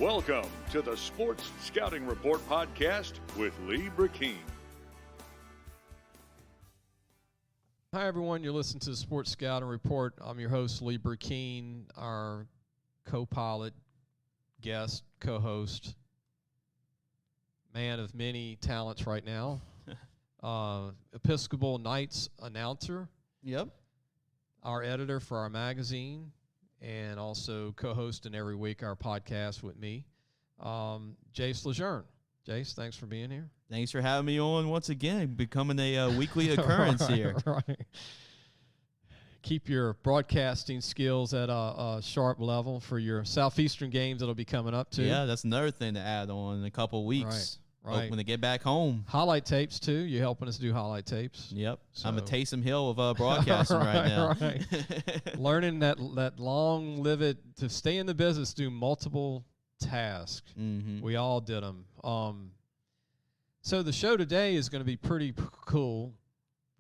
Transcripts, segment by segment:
Welcome to the Sports Scouting Report podcast with Lee Burkeen. Hi, everyone. You're listening to the Sports Scouting Report. I'm your host, Lee Burkeen, our co-pilot, guest, co-host, man of many talents right now, Episcopal Knights announcer. Yep. Our editor for our magazine, and also co-hosting every week our podcast with me, Jace Lejeune. Jace, thanks for being here. Thanks for having me on once again, becoming a weekly occurrence here. Right. Keep your broadcasting skills at a sharp level for your Southeastern games that'll be coming up, too. Yeah, that's another thing to add on in a couple of weeks. Right. When they get back home. Highlight tapes, too. You're helping us do highlight tapes. Yep. So. I'm a Taysom Hill of broadcasting right now. Right. Learning that long-lived, to stay in the business, do multiple tasks. Mm-hmm. We all did them. So the show today is going to be pretty cool.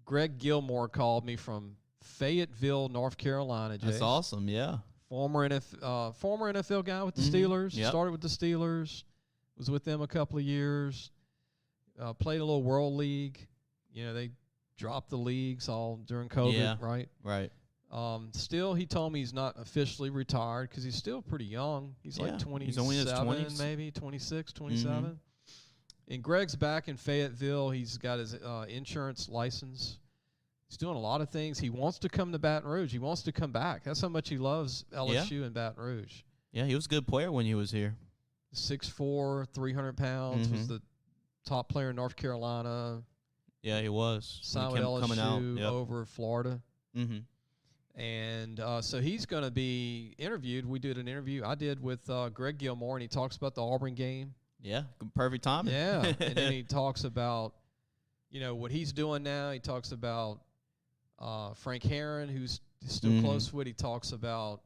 Greg Gilmore called me from Fayetteville, North Carolina. Jace. That's awesome, yeah. Former NFL guy with the Steelers. Yep. Started with the Steelers. Was with them a couple of years. Played a little World League. You know, they dropped the leagues all during COVID, right? Right. Still, he told me he's not officially retired because he's still pretty young. He's like 27, he's only in his 20s. Maybe 26, 27. Mm-hmm. And Greg's back in Fayetteville. He's got his insurance license. He's doing a lot of things. He wants to come to Baton Rouge. He wants to come back. That's how much he loves LSU and Baton Rouge. Yeah, he was a good player when he was here. 6'4", 300 pounds, was the top player in North Carolina. Yeah, he was. Signed with LSU over Florida. Mm-hmm. And so he's going to be interviewed. We did an interview I did with Greg Gilmore, and he talks about the Auburn game. Yeah, perfect timing. Yeah, and then he talks about, what he's doing now. He talks about Frank Herron, who's still close with. He talks about,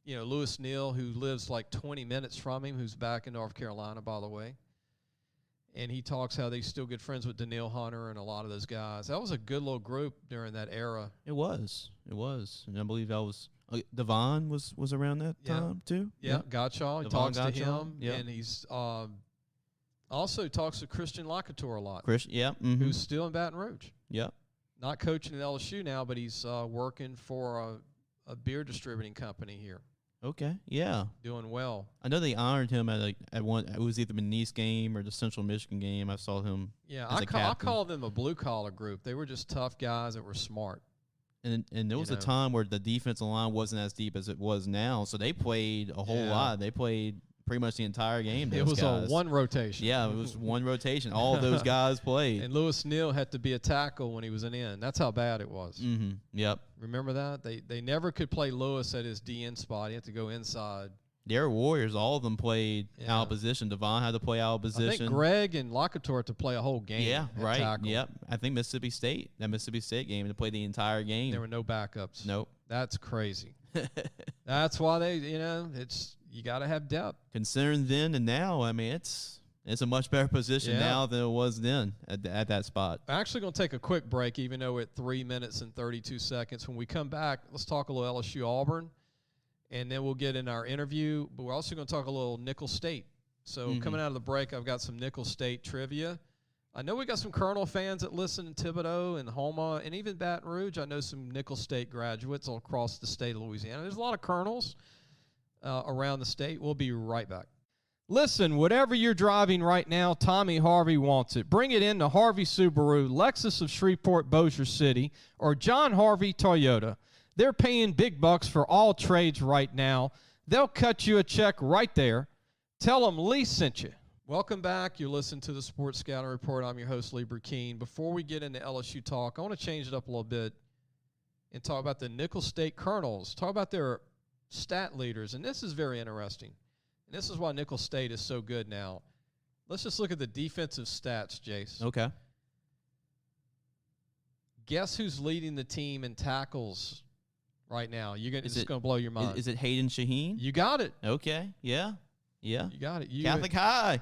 Lewis Neal, who lives like 20 minutes from him, who's back in North Carolina, by the way. And he talks how they're still good friends with Daniil Hunter and a lot of those guys. That was a good little group during that era. It was. And I believe that was Devon was around that time too. Yeah, Gottschall. He talks to him. Yeah. And he's also talks to Christian Lakator a lot. Who's still in Baton Rouge. Yeah. Not coaching at LSU now, but he's working for a beer distributing company here. Okay, yeah. Doing well. I know they honored him at one. It was either the Nice game or the Central Michigan game. I saw him. Yeah, I call them a blue collar group. They were just tough guys that were smart. And there was a time where the defensive line wasn't as deep as it was now, so they played a whole lot. They played pretty much the entire game. It was a one rotation. Yeah, it was one rotation. All of those guys played. And Lewis Neal had to be a tackle when he was an end. That's how bad it was. Mm-hmm. Yep. Remember that? They never could play Lewis at his DN spot. He had to go inside. They were Warriors. All of them played out of position. Devon had to play out of position. I think Greg and Lakator had to play a whole game. Yeah, right. Tackle. Yep. I think Mississippi State game, to play the entire game. There were no backups. Nope. That's crazy. That's why they, you got to have depth. Considering then and now, I mean, it's a much better position now than it was then at that spot. I'm actually going to take a quick break, even though we're at 3 minutes and 32 seconds. When we come back, let's talk a little LSU Auburn, and then we'll get in our interview. But we're also going to talk a little Nicholls State. So coming out of the break, I've got some Nicholls State trivia. I know we got some Colonel fans that listen in Thibodaux and Houma and even Baton Rouge. I know some Nicholls State graduates all across the state of Louisiana. There's a lot of Colonels around the state. We'll be right back. Listen, whatever you're driving right now, Tommy Harvey wants it. Bring it in to Harvey Subaru, Lexus of Shreveport, Bossier City, or John Harvey Toyota. They're paying big bucks for all trades right now. They'll cut you a check right there. Tell them Lee sent you. Welcome back. You're listening to the Sports Scouting Report. I'm your host, Lee Burkeen. Before we get into LSU talk, I want to change it up a little bit and talk about the Nicholls State Colonels. Talk about their stat leaders, and this is very interesting. And this is why Nicholls State is so good now. Let's just look at the defensive stats, Jace. Okay. Guess who's leading the team in tackles right now? It's going to blow your mind. Is it Hayden Shaheen? You got it. Okay. Yeah. You got it. Catholic High.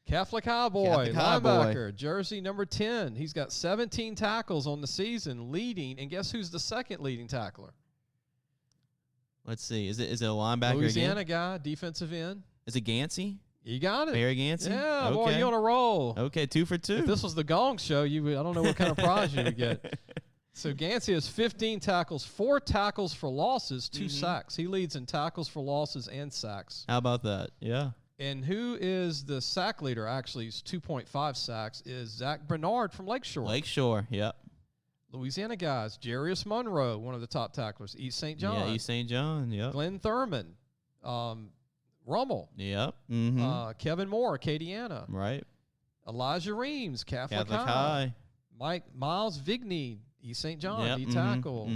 Catholic High boy, linebacker, jersey number 10. He's got 17 tackles on the season, leading. And guess who's the second leading tackler? Let's see. Is it a linebacker Louisiana again? guy, defensive end. Is it Gansey? You got it. Barry Gansey? Yeah, okay. boy, you on a roll. Okay, 2 for 2. If this was the Gong Show, I don't know what kind of prize you would get. So Gansey has 15 tackles, 4 tackles for losses, 2 sacks. He leads in tackles for losses and sacks. How about that? Yeah. And who is the sack leader? Actually, he's 2.5 sacks. Is Zach Bernard from Lakeshore. Lakeshore, yep. Louisiana guys, Jarius Monroe, one of the top tacklers. East St. John. Yeah, East St. John, yep. Glenn Thurman. Rummel. Yep. Kevin Moore, Acadiana. Right. Elijah Reams, Catholic High. High. Miles Vigney, East St. John, Yep. D-tackle.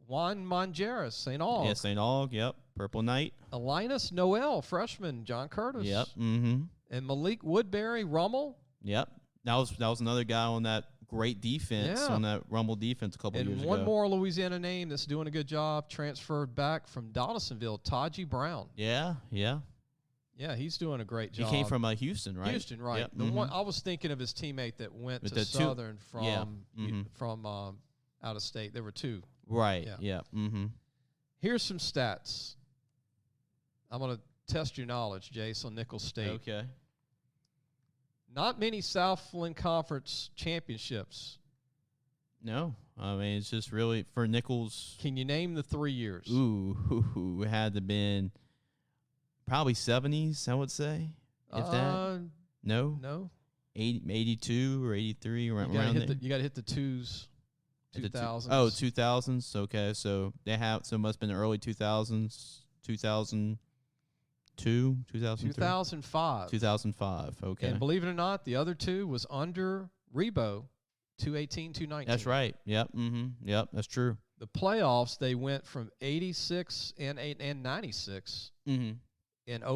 Juan Mongeras, St. Aug. Yeah, St. Aug, yep. Purple Knight. Linus Noel, freshman, John Curtis. Yep. And Malik Woodbury, Rummel. Yep. That was another guy on that great defense, on that Rumble defense a couple years ago. And one more Louisiana name that's doing a good job, transferred back from Donaldsonville, Taji Brown. Yeah. Yeah, he's doing a great job. He came from Houston, right? Houston, right. Yep. The one I was thinking of his teammate that went to Southern from out of state. There were 2. Right. Yeah. Here's some stats. I'm going to test your knowledge, Jace, on Nicholls State. Okay. Not many Southland Conference championships. No. I mean, it's just really for Nicholls. Can you name the 3 years? Ooh, it had to been probably 70s, I would say. If that. No. 82 or 83, around there. You got to hit the 2s. 2000s. 2000s. Okay, so it must have been the early 2000s, 2002, 2003. 2005. 2005. Okay. And believe it or not, the other 2 was under Rebo, 218, 219. That's right. Yep. Yep. That's true. The playoffs, they went from 86 and 96 in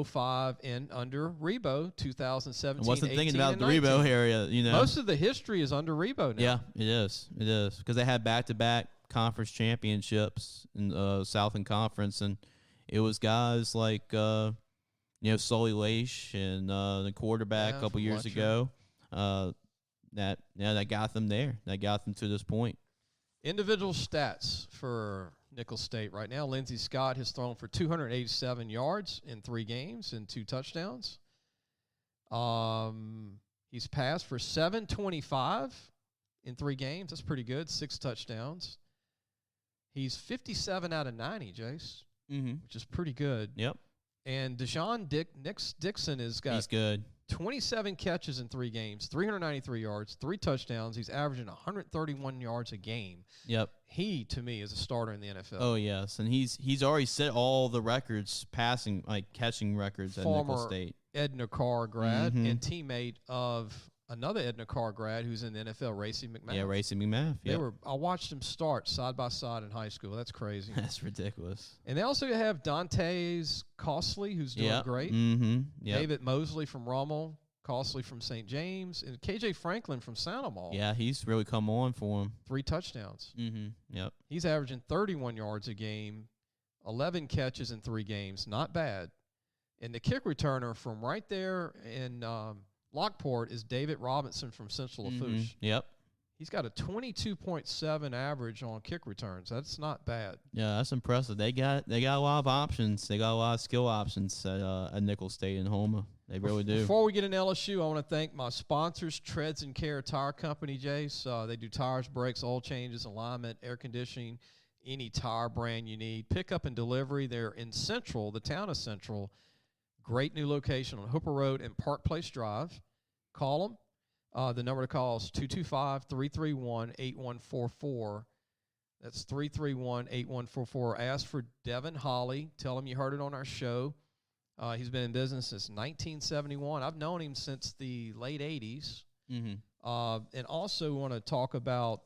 05 and under Rebo, 2017. I wasn't thinking about the 19. Rebo area. Most of the history is under Rebo now. Yeah, it is. It is because they had back-to-back conference championships in Southland Conference, and it was guys like Sully Leish and the quarterback a couple years ago that got them there. That got them to this point. Individual stats for Nicholls State right now. Lindsey Scott has thrown for 287 yards in 3 games and 2 touchdowns. He's passed for 725 in 3 games. That's pretty good. 6 touchdowns. He's 57 out of 90, Jace, which is pretty good. Yep. And Deshaun Dixon has got He's good. 27 catches in 3 games, 393 yards, 3 touchdowns. He's averaging 131 yards a game. Yep. He, to me, is a starter in the NFL. Oh, yes. And he's already set all the records, catching records at Nicholls State. Edna Carr grad and teammate of another Edna Carr grad who's in the NFL, Racy McMath. Yeah, Racy McMath. Yep. I watched them start side by side in high school. That's crazy. That's ridiculous. And they also have Dante's Costley, who's doing great. Yep. David Mosley from Rummel, Costley from St. James, and KJ Franklin from Sandoval. Yeah, he's really come on for him. 3 touchdowns. Yep. He's He's averaging 31 yards a game, 11 catches in 3 games. Not bad. And the kick returner from right there in Lockport is David Robinson from Central Lafourche. Yep. He's got a 22.7 average on kick returns. That's not bad. Yeah, that's impressive. They got a lot of options. They got a lot of skill options at Nicholls State and Houma. They really do. Before we get into LSU, I want to thank my sponsors, Treads and Care Tire Company, Jace. They do tires, brakes, oil changes, alignment, air conditioning, any tire brand you need. Pickup and delivery. They're in Central, the town of Central. Great new location on Hooper Road and Park Place Drive. Call them. The number to call is 225-331-8144. That's 331-8144. Ask for Devin Holly. Tell him you heard it on our show. He's been in business since 1971. I've known him since the late 80s. And also want to talk about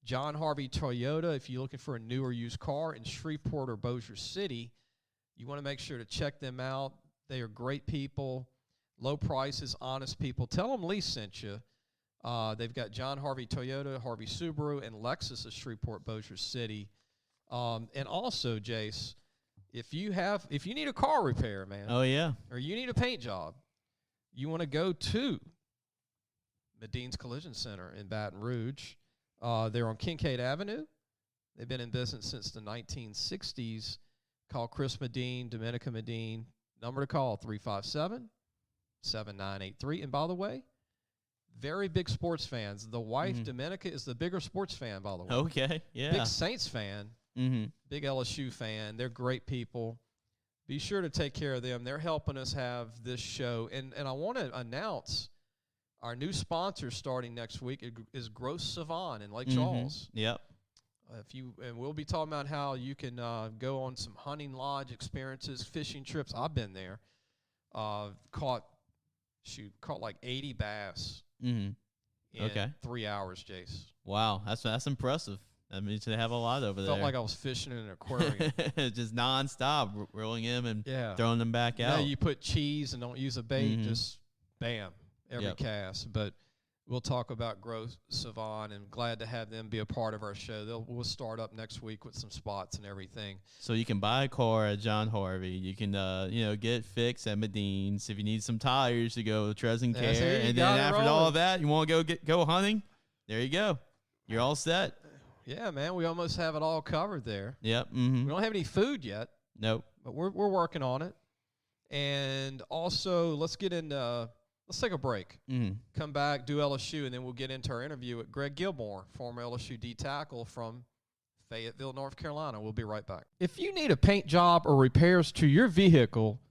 John Harvey Toyota. If you're looking for a new or used car in Shreveport or Bossier City, you want to make sure to check them out. They are great people, low prices, honest people. Tell them Lee sent you. They've got John Harvey Toyota, Harvey Subaru, and Lexus of Shreveport, Bossier City. And also, Jace, if you need a car repair, man. Oh, yeah. Or you need a paint job, you want to go to Medine's Collision Center in Baton Rouge. They're on Kincaid Avenue. They've been in business since the 1960s. Call Chris Medine, Dominica Medine. Number to call, 357-7983. And by the way, very big sports fans. The wife, Dominica, is the bigger sports fan, by the way. Okay, yeah. Big Saints fan, big LSU fan. They're great people. Be sure to take care of them. They're helping us have this show. And I want to announce our new sponsor starting next week is Gross Savon in Lake Charles. Yep. And we'll be talking about how you can go on some hunting lodge experiences, fishing trips. I've been there. Caught like 80 bass in 3 hours, Jace. Wow, that's impressive. I mean, to have a lot over there. Felt like I was fishing in an aquarium. Just nonstop, rolling them and throwing them back out. Now you put cheese and don't use a bait, just bam, every cast. But we'll talk about Gross Savon, and glad to have them be a part of our show. We'll start up next week with some spots and everything. So you can buy a car at John Harvey. You can, get fixed at Medine's. If you need some tires, you go to Tres and Care. And then after all of that, you want to go hunting? There you go. You're all set. Yeah, man, we almost have it all covered there. Yep. We don't have any food yet. Nope. But we're working on it. And also, let's take a break. Come back, do LSU, and then we'll get into our interview with Greg Gilmore, former LSU D tackle from Fayetteville, North Carolina. We'll be right back. If you need a paint job or repairs to your vehicle,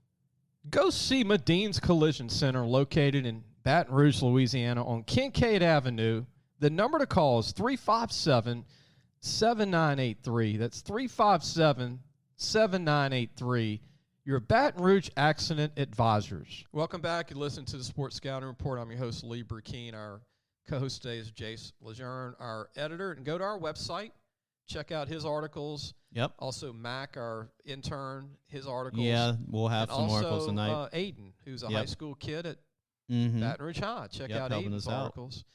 go see Medine's Collision Center located in Baton Rouge, Louisiana on Kincaid Avenue. The number to call is 357-7983. That's 357-7983. Your Baton Rouge Accident Advisors. Welcome back. You listen to the Sports Scouting Report. I'm your host, Lee Burkeen. Our co-host today is Jace Lejeune, our editor. And go to our website. Check out his articles. Yep. Also, Mac, our intern, his articles. Yeah, we'll have some articles tonight. Also, Aiden, who's a high school kid at Baton Rouge High. Check out Aiden's articles.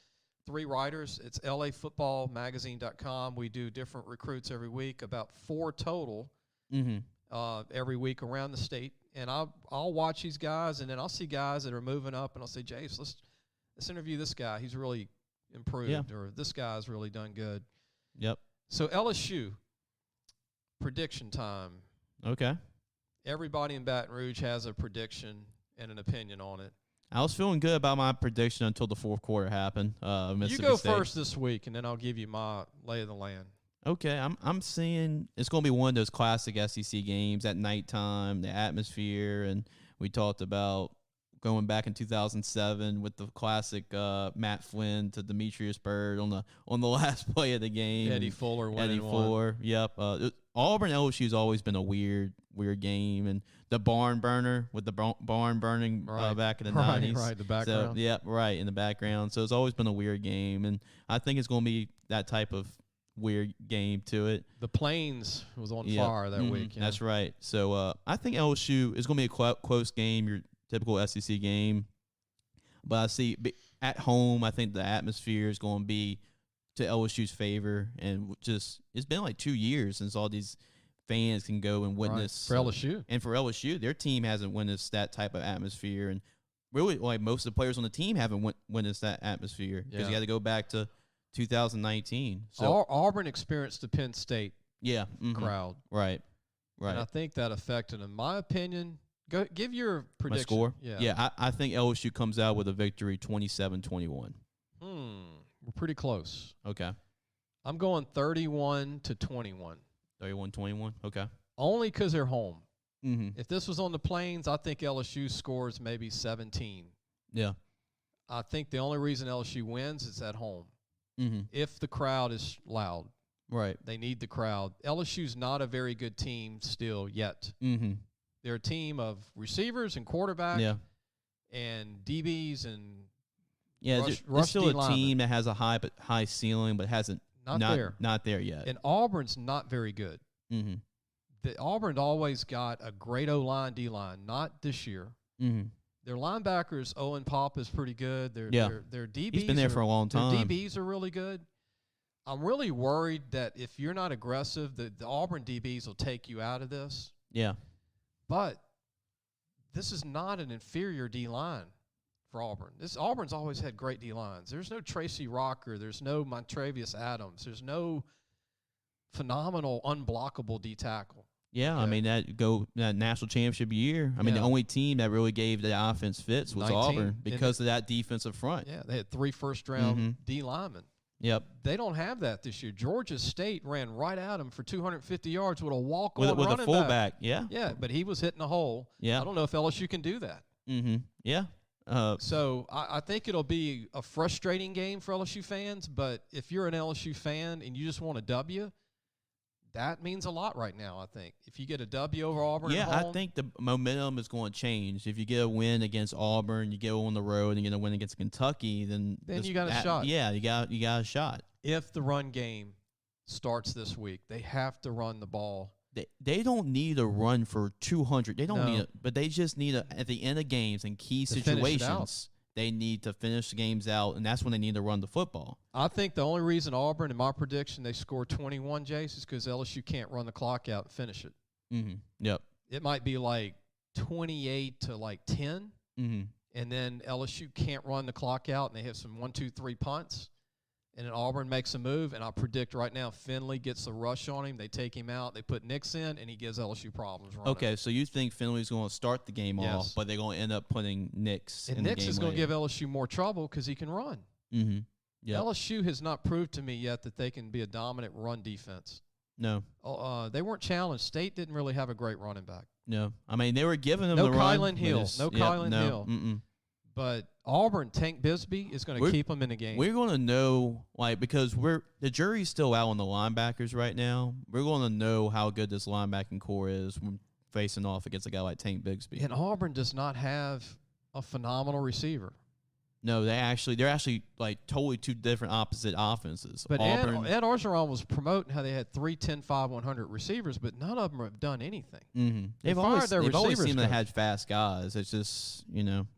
3 writers. It's lafootballmagazine.com. We do different recruits every week, about 4 total every week around the state. And I'll watch these guys, and then I'll see guys that are moving up, and I'll say, Jace, let's interview this guy. He's really improved, or this guy's really done good. Yep. So LSU, prediction time. Okay. Everybody in Baton Rouge has a prediction and an opinion on it. I was feeling good about my prediction until the fourth quarter happened. You go first this week, and then I'll give you my lay of the land. Okay, I'm seeing it's going to be one of those classic SEC games at nighttime, the atmosphere, and we talked about going back in 2007 with the classic Matt Flynn to Demetrius Byrd on the last play of the game. Eddie Fuller winning Eddie Fuller, yep. Auburn LSU's always been a weird game, and the barn burner with the barn burning back in the 90s. Right, the background. So, right, in the background. So it's always been a weird game, and I think it's going to be that type of weird game to it. The Plains was on fire that week. That's right. So I think LSU is going to be a close game, your typical SEC game. But I see at home, I think the atmosphere is going to be to LSU's favor, and just it's been like 2 years since all these fans can go and witness for LSU. And for LSU, their team hasn't witnessed that type of atmosphere, and really, like most of the players on the team haven't witnessed that atmosphere because you had to go back to 2019. So Auburn experienced the Penn State crowd, right. And I think that affected them. My opinion. Go give your prediction. My score. Yeah, I think LSU comes out with a victory, 27-21. We're pretty close. Okay. I'm going 31-21. 31-21. Okay. Only because they're home. Mm-hmm. If this was on the Plains, I think LSU scores maybe 17. Yeah. I think the only reason LSU wins is at home. Mm-hmm. If the crowd is loud. Right. They need the crowd. LSU's not a very good team still yet. Mm-hmm. They're a team of receivers and quarterback and DBs and they're still a team that has a high ceiling but hasn't not there yet. And Auburn's not very good. Mm-hmm. Auburn's always got a great O-line, D-line. Not this year. Mm-hmm. Their linebackers, Owen Pop, is pretty good. Their DBs. He's been there for a long time. Their DBs are really good. I'm really worried that if you're not aggressive, the Auburn DBs will take you out of this. Yeah. But this is not an inferior D-line for Auburn. Auburn's always had great D-lines. There's no Tracy Rocker. There's no Montravius Adams. There's no phenomenal unblockable D-tackle. Yeah, Okay. I mean that national championship year. I mean, the Yeah. only team that really gave the offense fits was 19, Auburn because of that defensive front. Yeah, they had 3 first-round D linemen. Yep. They don't have that this year. Georgia State ran right at him for 250 yards with a walk-on With a running fullback. back. Yeah. Yeah, but he was hitting a hole. Yeah. I don't know if LSU can do that. Yeah. So I think it'll be a frustrating game for LSU fans, but if you're an LSU fan and you just want a W, that means a lot right now, I think. If you get a W over Auburn Yeah, at home, I think the momentum is going to change. If you get a win against Auburn, you go on the road and get a win against Kentucky, then you got a shot. Yeah, you got a shot. if the run game starts this week, they have to run the ball. They don't need a run for 200. They don't No. need it, but they just need at the end of games and key To finish it out. situations. They need to finish the games out, and that's when they need to run the football. I think the only reason Auburn, in my prediction, they score 21, Jace, is because LSU can't run the clock out and finish it. Yep. It might be like 28 to like 10, and then LSU can't run the clock out, and they have some 1, 2, 3 punts, and then Auburn makes a move, and I predict right now Finley gets the rush on him. They take him out. They put Nix in, and he gives LSU problems running. Okay, so you think Finley's going to start the game Yes. off, but they're going to end up putting Nix And in Nix the game is going to later. give LSU more trouble because he can run. Yeah. LSU has not proved to me yet that they can be a dominant run defense. No. They weren't challenged. State didn't really have a great running back. No. I mean, they were giving them No the run. Kylan Hill. No Kylan Hill. Mm-mm. But Auburn, Tank Bisbee is going to keep them in the game. We're going to know, because the jury's still out on the linebackers right now. We're going to know how good this linebacking core is when facing off against a guy like Tank Bigsby. And Auburn does not have a phenomenal receiver. No, they're actually like totally two different opposite offenses. But Auburn, Ed Orgeron was promoting how they had 3, 10, 5, 100 receivers, but none of them have done anything. They've fired always their seemed to receivers have coach. had fast guys. It's just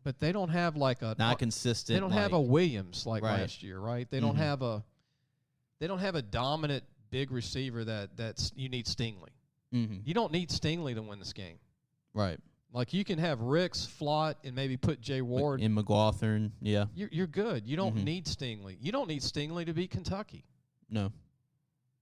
But they don't have like a not consistent. They don't have a Williams like Right. last year, right? They don't have a dominant big receiver that's you need Stingley. You don't need Stingley to win this game. Right. Like you can have Ricks, Flott, and maybe put Jay Ward. In McLaughlin, yeah. You're good. You don't need Stingley. You don't need Stingley to beat Kentucky. No.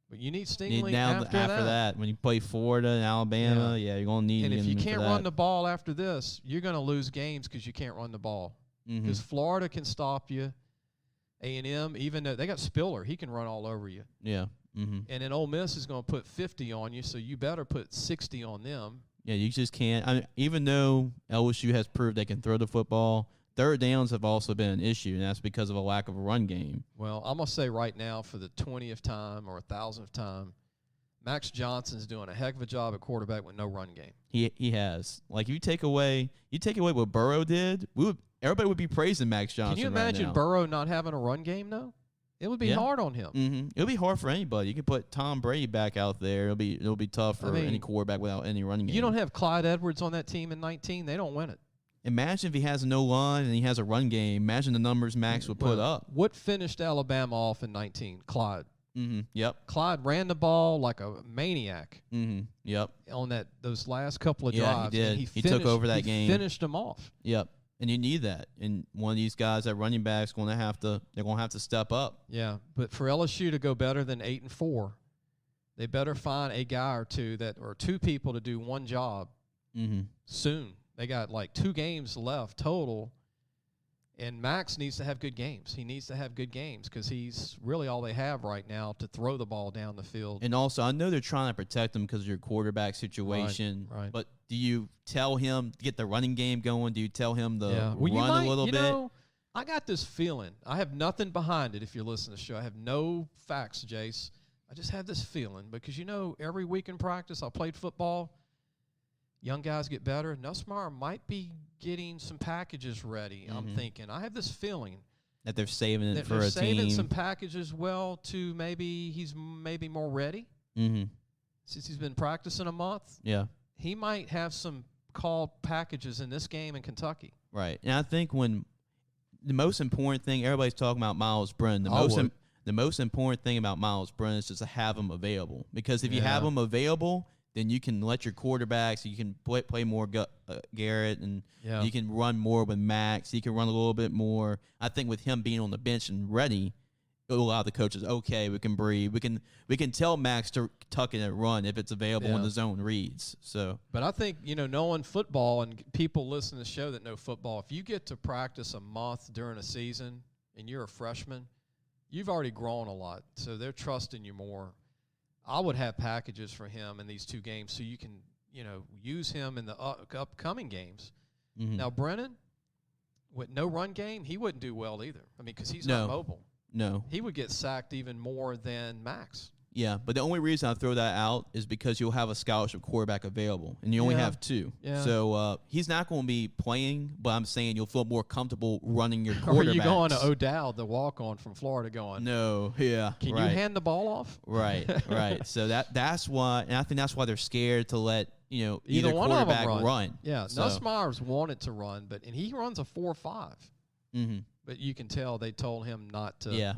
But you need Stingley Now after that. when you play Florida and Alabama, you're going to need And if you him for can't that. run the ball after this, you're going to lose games because you can't run the ball. Because Florida can stop you. A&M, even though they got Spiller, he can run all over you. Yeah. And then Ole Miss is going to put 50 on you, so you better put 60 on them. Yeah, you just can't. I mean, even though LSU has proved they can throw the football, third downs have also been an issue, and that's because of a lack of a run game. Well, I'm going to say right now for the 20th time or 1,000th time, Max Johnson's doing a heck of a job at quarterback with no run game. He has. Like, you take away what Burrow did, everybody would be praising Max Johnson. Can you imagine right now. Burrow not having a run game, though? It would be hard on him. It'll be hard for anybody. You can put Tom Brady back out there. It'll be tough for any quarterback without any running game. You don't have Clyde Edwards on that team in 19. They don't win it. Imagine if he has no line and he has a run game. Imagine the numbers Max would put up. What finished Alabama off in 19? Clyde. Yep. Clyde ran the ball like a maniac. Yep. On those last couple of Yeah, drives. he did. And He took over that game. Finished them off. Yep. And you need that. And one of these guys at running back they're gonna have to step up. Yeah, but for LSU to go better than 8-4, they better find a guy or two people to do one job soon. They got like 2 games left total, and Max needs to have good games. He needs to have good games because he's really all they have right now to throw the ball down the field. And also, I know they're trying to protect him because of your quarterback situation. Right. But do you tell him to get the running game going? Do you tell him to Well, run a little bit? Know, I got this feeling. I have nothing behind it if you're listening to the show. I have no facts, Jace. I just have this feeling because, every week in practice I played football. Young guys get better. Nussmeier might be getting some packages ready, I'm thinking. I have this feeling that they're saving it that for they're a saving team. some packages to he's more ready since he's been practicing a month. Yeah. He might have some called packages in this game in Kentucky. Right. And I think when the most important thing, everybody's talking about Miles Brennan. The most important thing about Miles Brennan is just to have him available. Because if you have him available, then you can let your quarterbacks, you can play more Garrett, and you can run more with Max. You can run a little bit more. I think with him being on the bench and ready, it'll allow the coaches, okay, we can breathe. We can tell Max to tuck in and run if it's available when the zone reads. So, but I think, knowing football and people listening to the show that know football, if you get to practice a month during a season and you're a freshman, you've already grown a lot. So they're trusting you more. I would have packages for him in these 2 games so you can, use him in the upcoming games. Mm-hmm. Now, Brennan, with no run game, he wouldn't do well either. I mean, because he's not mobile. No. He would get sacked even more than Max. Yeah, but the only reason I throw that out is because you'll have a scholarship quarterback available, and you only have 2. Yeah. So he's not going to be playing, but I'm saying you'll feel more comfortable running your quarterbacks. Or are you going to O'Dowd, the walk-on from Florida, going, no, yeah, can you hand the ball off? Right, right. So that's why, and I think that's why they're scared to let either one of them quarterback run. Yeah, so. Nussmeier's wanted to run, and he runs a 4.5. Mm-hmm. But you can tell they told him not to. Yeah,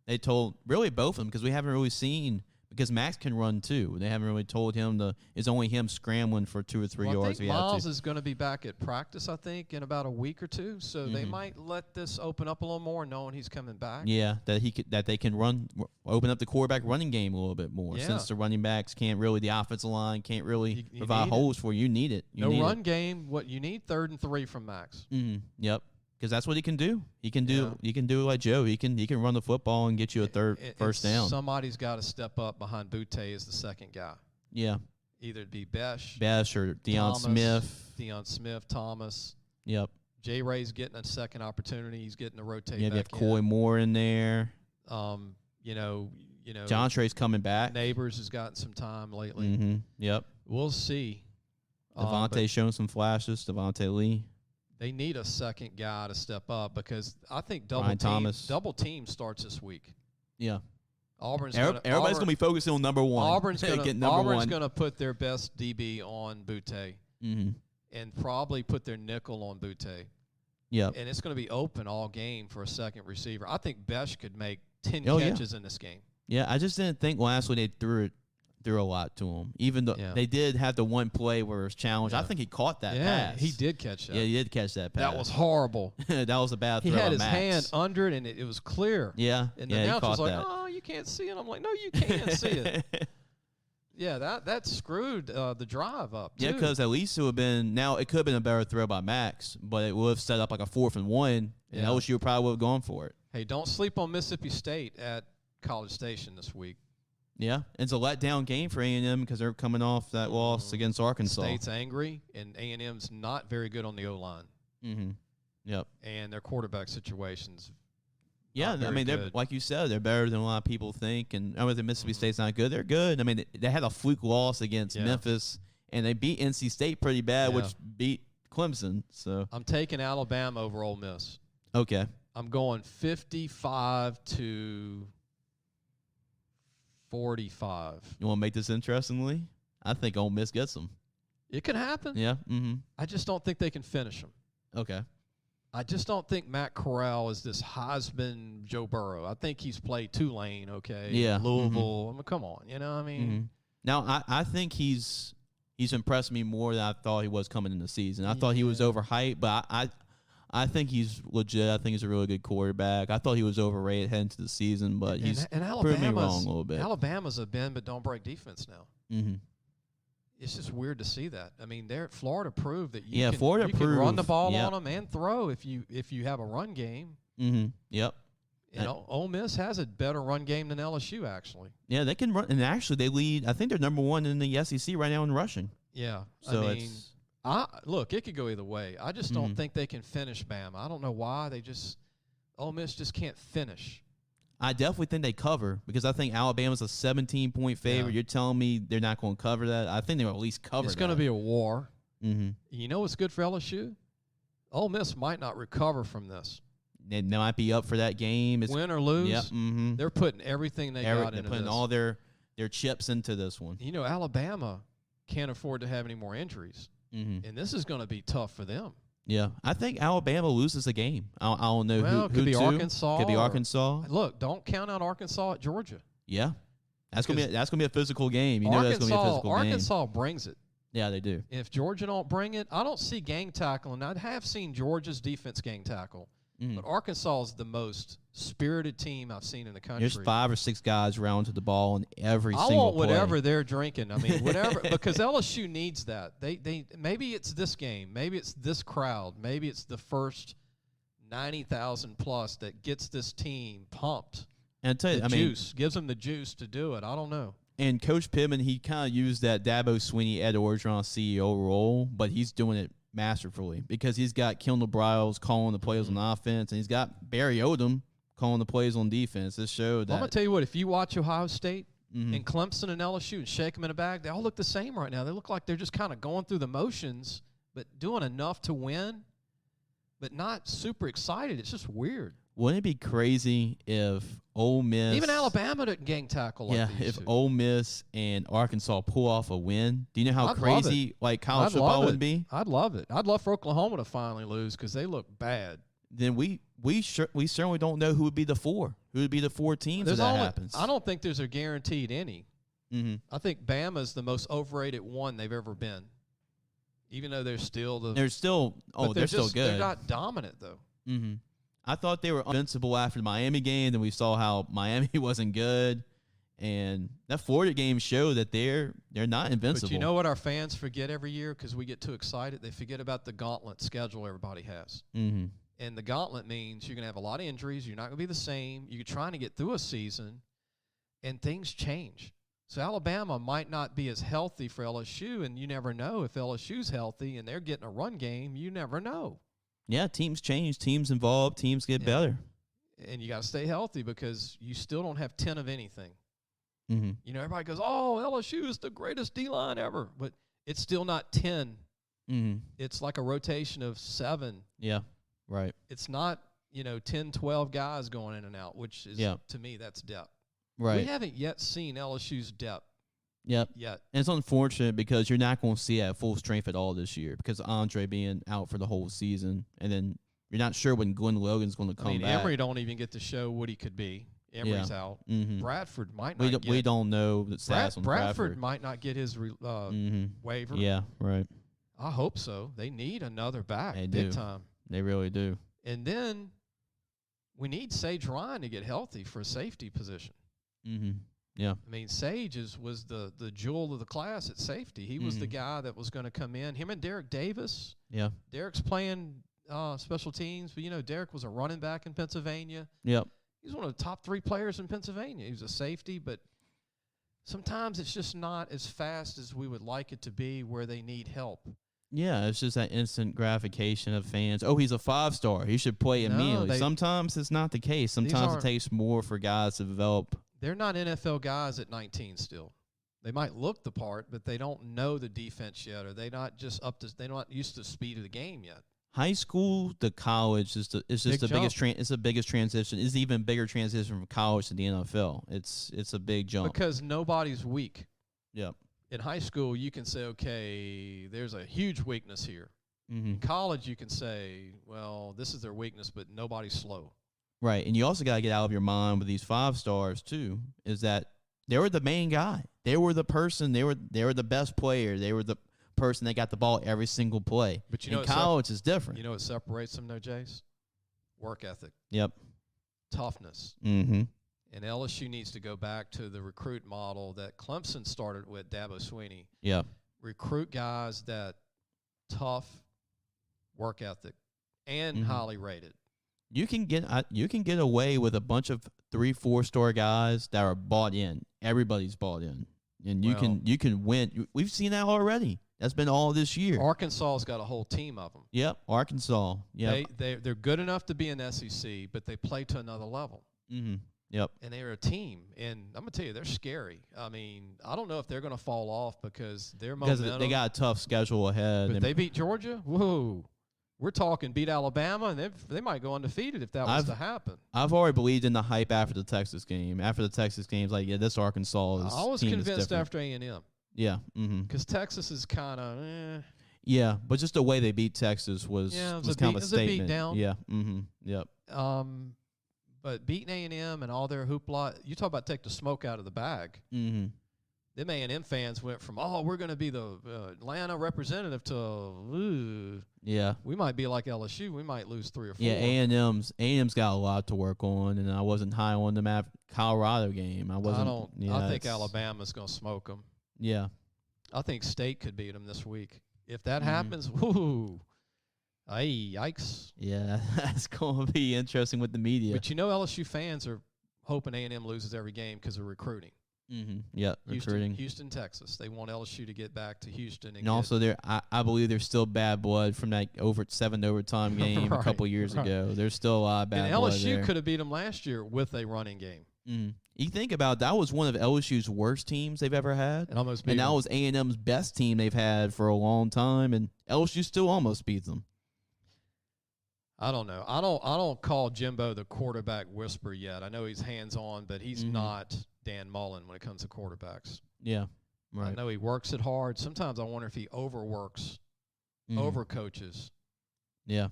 they told really both of them because we haven't really seen. Because Max can run too. They haven't really told him it's only him scrambling for 2 or 3 yards. I think Miles is going to be back at practice, I think, in about a week or 2. So they might let this open up a little more, knowing he's coming back. Yeah, that they can open up the quarterback running game a little bit more. Yeah. Since the running backs can't really, the offensive line can't really provide holes for you. You need it. No run game. What you need, 3rd and 3 from Max. Mm-hmm. Yep. Because that's what he can do. He can do it like Joe. He can run the football and get you a first down. Somebody's got to step up behind Butte as the second guy. Yeah. Either it'd be Besh or Deion Smith, Thomas. Yep. J. Ray's getting a second opportunity. He's getting to rotate. Yeah, back they have Coy Moore in there. John Trey's coming back. Neighbors has gotten some time lately. Mm-hmm. Yep. We'll see. Devontae showing some flashes. Devontae Lee. They need a second guy to step up because I think double team starts this week. Yeah. Everybody's gonna be focusing on number 1. Auburn's gonna put their best DB on Butte, and probably put their nickel on Butte. Yeah. And it's gonna be open all game for a second receiver. I think Besh could make 10 catches in this game. Yeah, I just didn't think last week they threw a lot to him. Even though they did have the one play where it was challenged. I think he caught that pass. He did catch that. Yeah, he did catch that pass. That was horrible. That was a bad throw. He had his Max. hand under it, and it was clear. Yeah, and the announcer was like, "Oh, you can't see it." I'm like, "No, you can't see it." Yeah, that screwed the drive up, too. Yeah, because at least it would have been – now it could have been a better throw by Max, but it would have set up like a 4th and 1, and LSU probably would have gone for it. Hey, don't sleep on Mississippi State at College Station this week. Yeah, it's a letdown game for A&M because they're coming off that loss against Arkansas. State's angry, and A&M's not very good on the O-line. Mm-hmm. Yep. And their quarterback situation's yeah, I mean, they're, like you said, they're better than a lot of people think. And I mean, the Mississippi State's not good. They're good. I mean, they had a fluke loss against Memphis, and they beat NC State pretty bad, which beat Clemson. So I'm taking Alabama over Ole Miss. Okay. I'm going 55-45. You want to make this interestingly? I think Ole Miss gets them. It could happen. Yeah. Mm-hmm. I just don't think they can finish them. Okay. I just don't think Matt Corral is this Heisman Joe Burrow. I think he's played Tulane, okay? Yeah. Louisville. I mean, come on. You know what I mean? Mm-hmm. Now, I think he's impressed me more than I thought he was coming in the season. I thought he was overhyped, but I think he's legit. I think he's a really good quarterback. I thought he was overrated heading into the season, but he's proved me wrong a little bit. Alabama's a bend but don't break defense now. Mm-hmm. It's just weird to see that. I mean, Florida proved that you can run the ball on them and throw if you have a run game. Mm-hmm. Yep. You know, Ole Miss has a better run game than LSU, actually. Yeah, they can run, and actually they lead. I think they're number 1 in the SEC right now in rushing. Yeah. So I mean, look, it could go either way. I just don't think they can finish Bama. I don't know why. Ole Miss just can't finish. I definitely think they cover because I think Alabama's a 17-point favorite. Yeah. You're telling me they're not going to cover that? I think they'll at least cover It's going to be a war. Mm-hmm. You know what's good for LSU? Ole Miss might not recover from this. They might be up for that game. Win or lose, yep, mm-hmm. They're putting everything they got into this. They're putting all their chips into this one. You know, Alabama can't afford to have any more injuries. Mm-hmm. And this is going to be tough for them. Yeah, I think Alabama loses a game. I don't know who. Could be Arkansas. Could be Arkansas. Look, don't count out Arkansas at Georgia. Yeah, that's gonna be a physical game. You know that's gonna be a physical game. Arkansas brings it. Yeah, they do. If Georgia don't bring it, I don't see gang tackling. I have seen Georgia's defense gang tackle, but Arkansas is the most spirited team I've seen in the country. There's 5 or 6 guys round to the ball in every I single want play. whatever they're drinking. I mean, whatever, because LSU needs that. They maybe it's this game, maybe it's this crowd, maybe it's the first 90,000 plus that gets this team pumped. And I tell you, Gives them the juice to do it. I don't know. And Coach Pittman, he kind of used that Dabo Swinney, Ed Orgeron CEO role, but he's doing it masterfully because he's got Kendall Briles calling the plays on offense, and he's got Barry Odom calling the plays on defense. This showed that. I'm going to tell you what, if you watch Ohio State and Clemson and LSU and shake them in the bag, they all look the same right now. They look like they're just kind of going through the motions, but doing enough to win, but not super excited. It's just weird. Wouldn't it be crazy if Ole Miss... Even Alabama didn't gang tackle like these if two. Ole Miss and Arkansas pull off a win, do you know how I'd crazy college football would be? I'd love it. I'd love for Oklahoma to finally lose because they look bad. Then we certainly don't know who would be the 4. Who would be the 4 teams if that happens? I don't think there's a guaranteed any. I think Bama's the most overrated one they've ever been. Even though they're still they're still good. They're not dominant though. I thought they were invincible after the Miami game. Then we saw how Miami wasn't good, and that Florida game showed that they're not invincible. But you know what our fans forget every year because we get too excited? They forget about the gauntlet schedule everybody has. And the gauntlet means you're going to have a lot of injuries. You're not going to be the same. You're trying to get through a season, and things change. So Alabama might not be as healthy for LSU, and you never know if LSU's healthy and they're getting a run game. You never know. Yeah, teams change, teams evolve, teams get better. And you got to stay healthy because you still don't have 10 of anything. You know, everybody goes, oh, LSU is the greatest D-line ever. But it's still not 10. It's like a rotation of 7. Yeah, right. It's not, 10, 12 guys going in and out, which is, to me, that's depth. Right. We haven't yet seen LSU's depth. Yet. And it's unfortunate because you're not going to see it at full strength at all this year because Andre being out for the whole season, and then you're not sure when Glenn Logan's going to come back. Emory don't even get to show what he could be. Emory's out. Bradford might not get. We don't know the status on Bradford might not get his waiver. Yeah, right. I hope so. They need another back They big do. time. They really do. And then we need Sage Ryan to get healthy for a safety position. Yeah. I mean, Sage was the jewel of the class at safety. He was the guy that was going to come in. Him and Derek Davis. Yeah. Derek's playing special teams, but, Derek was a running back in Pennsylvania. Yep. He's one of the top 3 players in Pennsylvania. He was a safety, but sometimes it's just not as fast as we would like it to be where they need help. Yeah, it's just that instant gratification of fans. Oh, he's a 5-star. He should play immediately. Sometimes it's not the case. Sometimes it takes more for guys to develop. They're not NFL guys at 19 still. They might look the part, but they don't know the defense yet, or they're not used to the speed of the game yet. High school to college is just the biggest it's the biggest transition. It's even bigger transition from college to the NFL. It's a big jump. Because nobody's weak. Yep. In high school, you can say, okay, there's a huge weakness here. In college, you can say, well, this is their weakness, but nobody's slow. Right, and you also got to get out of your mind with these 5-stars too, is that they were the main guy. They were the person. They were the best player. They were the person that got the ball every single play. But in college, it's different. You know what separates them, though, Jace? Work ethic. Yep. Toughness. And LSU needs to go back to the recruit model that Clemson started with Dabo Swinney. Yeah. Recruit guys that tough work ethic and highly rated. You can get away with a bunch of 3-4-star guys that are bought in. Everybody's bought in, and you can win. We've seen that already. That's been all this year. Arkansas's got a whole team of them. Yep, Arkansas. Yeah, they're good enough to be in SEC, but they play to another level. Yep. And they're a team, and I'm gonna tell you, they're scary. I mean, I don't know if they're gonna fall off because they're momentum. They got a tough schedule ahead. But they beat Georgia. Whoa. We're talking beat Alabama, and they might go undefeated if that was to happen. I've already believed in the hype after the Texas game. After the Texas game, like, this Arkansas is. I was convinced after A&M. Yeah. Because Texas is kind of. Yeah, but just the way they beat Texas was kind of a statement. It was a beat down. Yeah. Yep. But beating A&M and all their hoopla, you talk about take the smoke out of the bag. them A&M fans went from, we're going to be the Atlanta representative to, we might be like LSU. We might lose 3 or 4. Yeah, A&M's got a lot to work on, and I wasn't high on them after Colorado game. I think Alabama's going to smoke them. Yeah. I think State could beat them this week. If that happens, yikes. Yeah, that's going to be interesting with the media. But LSU fans are hoping A&M loses every game because of recruiting. Mm-hmm. Yeah, recruiting. Houston, Texas. They want LSU to get back to Houston. And also, I believe there's still bad blood from that 7 overtime game a couple years ago. There's still a lot of bad blood there. And LSU could have beat them last year with a running game. Mm-hmm. You think about that was one of LSU's worst teams they've ever had. And almost beat and that them. was A&M's best team they've had for a long time, and LSU still almost beat them. I don't know. I don't call Jimbo the quarterback whisperer yet. I know he's hands-on, but he's not Dan Mullen when it comes to quarterbacks. Yeah, right. I know he works it hard. Sometimes I wonder if he overworks, overcoaches. Yeah.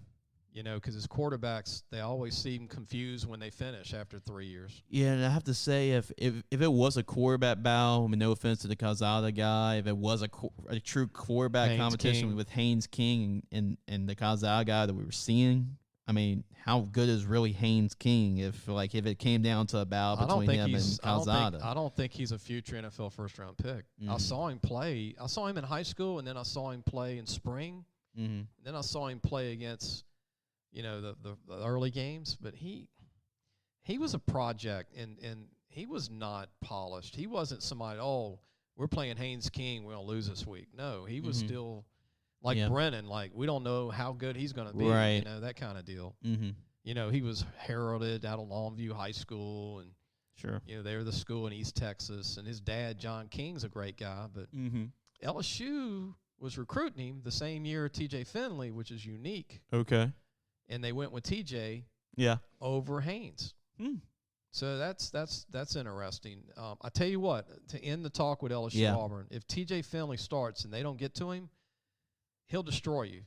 Because his quarterbacks, they always seem confused when they finish after 3 years. Yeah, and I have to say, if it was a quarterback battle, I mean, no offense to the Calzada guy, if it was a true quarterback competition with Haynes King and the Calzada guy that we were seeing, I mean, how good is really Haynes King if it came down to a battle between him and Calzada? I don't think he's a future NFL first-round pick. I saw him play. I saw him in high school, and then I saw him play in spring. And then I saw him play against – the early games, but he was a project, and he was not polished. He wasn't somebody, we're playing Haynes King, we're going to lose this week. No, he was still like Brennan, like we don't know how good he's going to be, right. That kind of deal. He was heralded out of Longview High School, and sure, they were the school in East Texas, and his dad, John King's a great guy, but LSU was recruiting him the same year TJ Finley, which is unique. Okay. And they went with TJ over Haynes. So that's interesting. I tell you what, to end the talk with LSU Auburn, if TJ Finley starts and they don't get to him, he'll destroy you.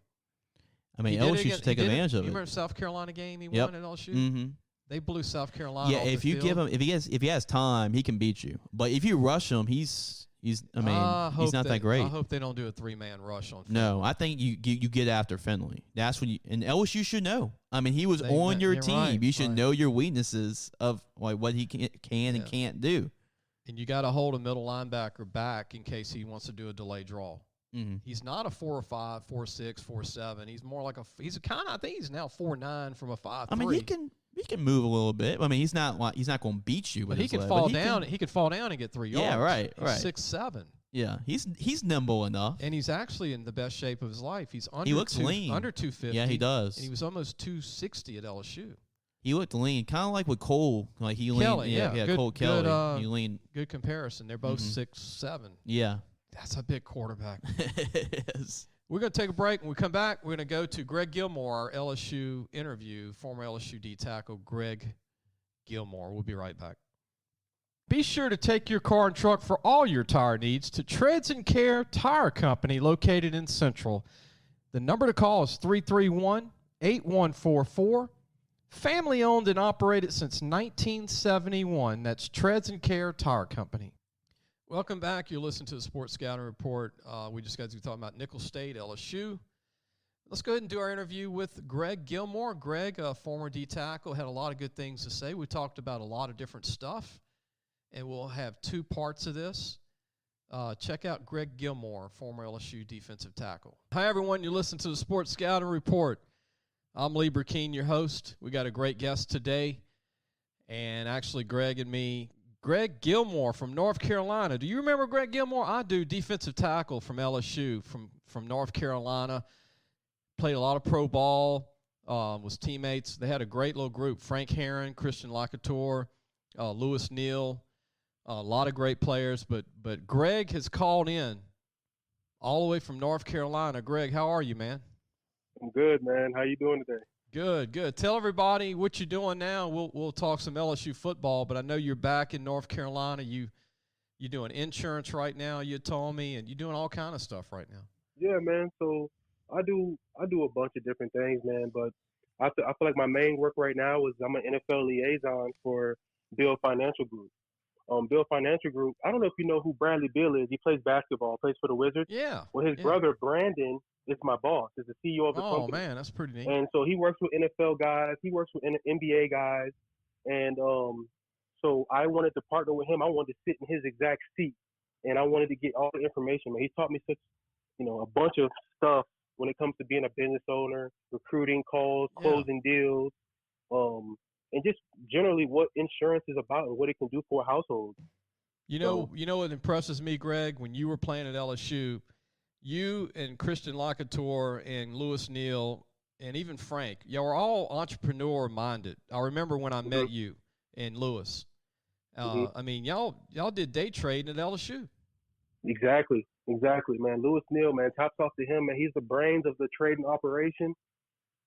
I mean, LSU should take advantage of it. You remember South Carolina game he won at LSU? They blew South Carolina. Yeah, if you give him, if he has time, he can beat you. But if you rush him, he's not that great. I hope they don't do a 3-man rush on Finley. No, I think you get after Finley. That's when and LSU should know. I mean, he was on your team. Right, you should know your weaknesses of what he can and can't do. And you got to hold a middle linebacker back in case he wants to do a delay draw. He's not a 4.5, 4.6, 4.7. He's more like I think he's now 4.9 from a 5.3. I mean, he can move a little bit. I mean, he's not going to beat you. But he could fall down. He could fall down and get 3 yards. Yeah, right. 6'7". Yeah, he's nimble enough. And he's actually in the best shape of his life. He looks lean. Under 250. Yeah, he does. And he was almost 260 at LSU. He looked lean, kind of like with Cole. Like he leaned. Kelly, Cole Kelly. He leaned. Good comparison. They're both 6'7". Yeah. That's a big quarterback. It is. We're going to take a break. When we come back, we're going to go to Greg Gilmore, our LSU interview, former LSU D tackle Greg Gilmore. We'll be right back. Be sure to take your car and truck for all your tire needs to Treads and Care Tire Company located in Central. The number to call is 331-8144. Family owned and operated since 1971. That's Treads and Care Tire Company. Welcome back. You're listening to the Sports Scouting Report. We just got to talk about Nickel State, LSU. Let's go ahead and do our interview with Greg Gilmore. Greg, a former D tackle, had a lot of good things to say. We talked about a lot of different stuff, and we'll have 2 parts of this. Check out Greg Gilmore, former LSU defensive tackle. Hi, everyone. You're listening to the Sports Scouting Report. I'm Lee Burkeen, your host. We got a great guest today, and actually Greg and me. Greg Gilmore from North Carolina. Do you remember Greg Gilmore? I do. Defensive tackle from LSU from North Carolina. Played a lot of pro ball, was teammates. They had a great little group. Frank Herron, Christian Lacouture, Lewis Neal, a lot of great players. But Greg has called in all the way from North Carolina. Greg, how are you, man? I'm good, man. How you doing today? Good. Tell everybody what you're doing now. We'll talk some LSU football, but I know you're back in North Carolina. You're doing insurance right now, you told me, and you're doing all kind of stuff right now. Yeah, man. So I do a bunch of different things, man. But I feel like my main work right now is I'm an NFL liaison for Bill Financial Group. Bill Financial Group. I don't know if you know who Bradley Beal is. He plays basketball, plays for the Wizards. Yeah. Well, his brother Brandon is my boss. Is the CEO of the company. Oh man, that's pretty neat. And so he works with NFL guys. He works with NBA guys. And so I wanted to partner with him. I wanted to sit in his exact seat, and I wanted to get all the information. Man, he taught me such, a bunch of stuff when it comes to being a business owner, recruiting calls, closing deals, and just generally what insurance is about and what it can do for a household. You know what impresses me, Greg, when you were playing at LSU, you and Christian Locatore and Louis Neal and even Frank, y'all were all entrepreneur-minded. I remember when I met you and Louis. I mean, y'all did day trading at LSU. Exactly, man. Louis Neal, man, tops off to him, man. He's the brains of the trading operation,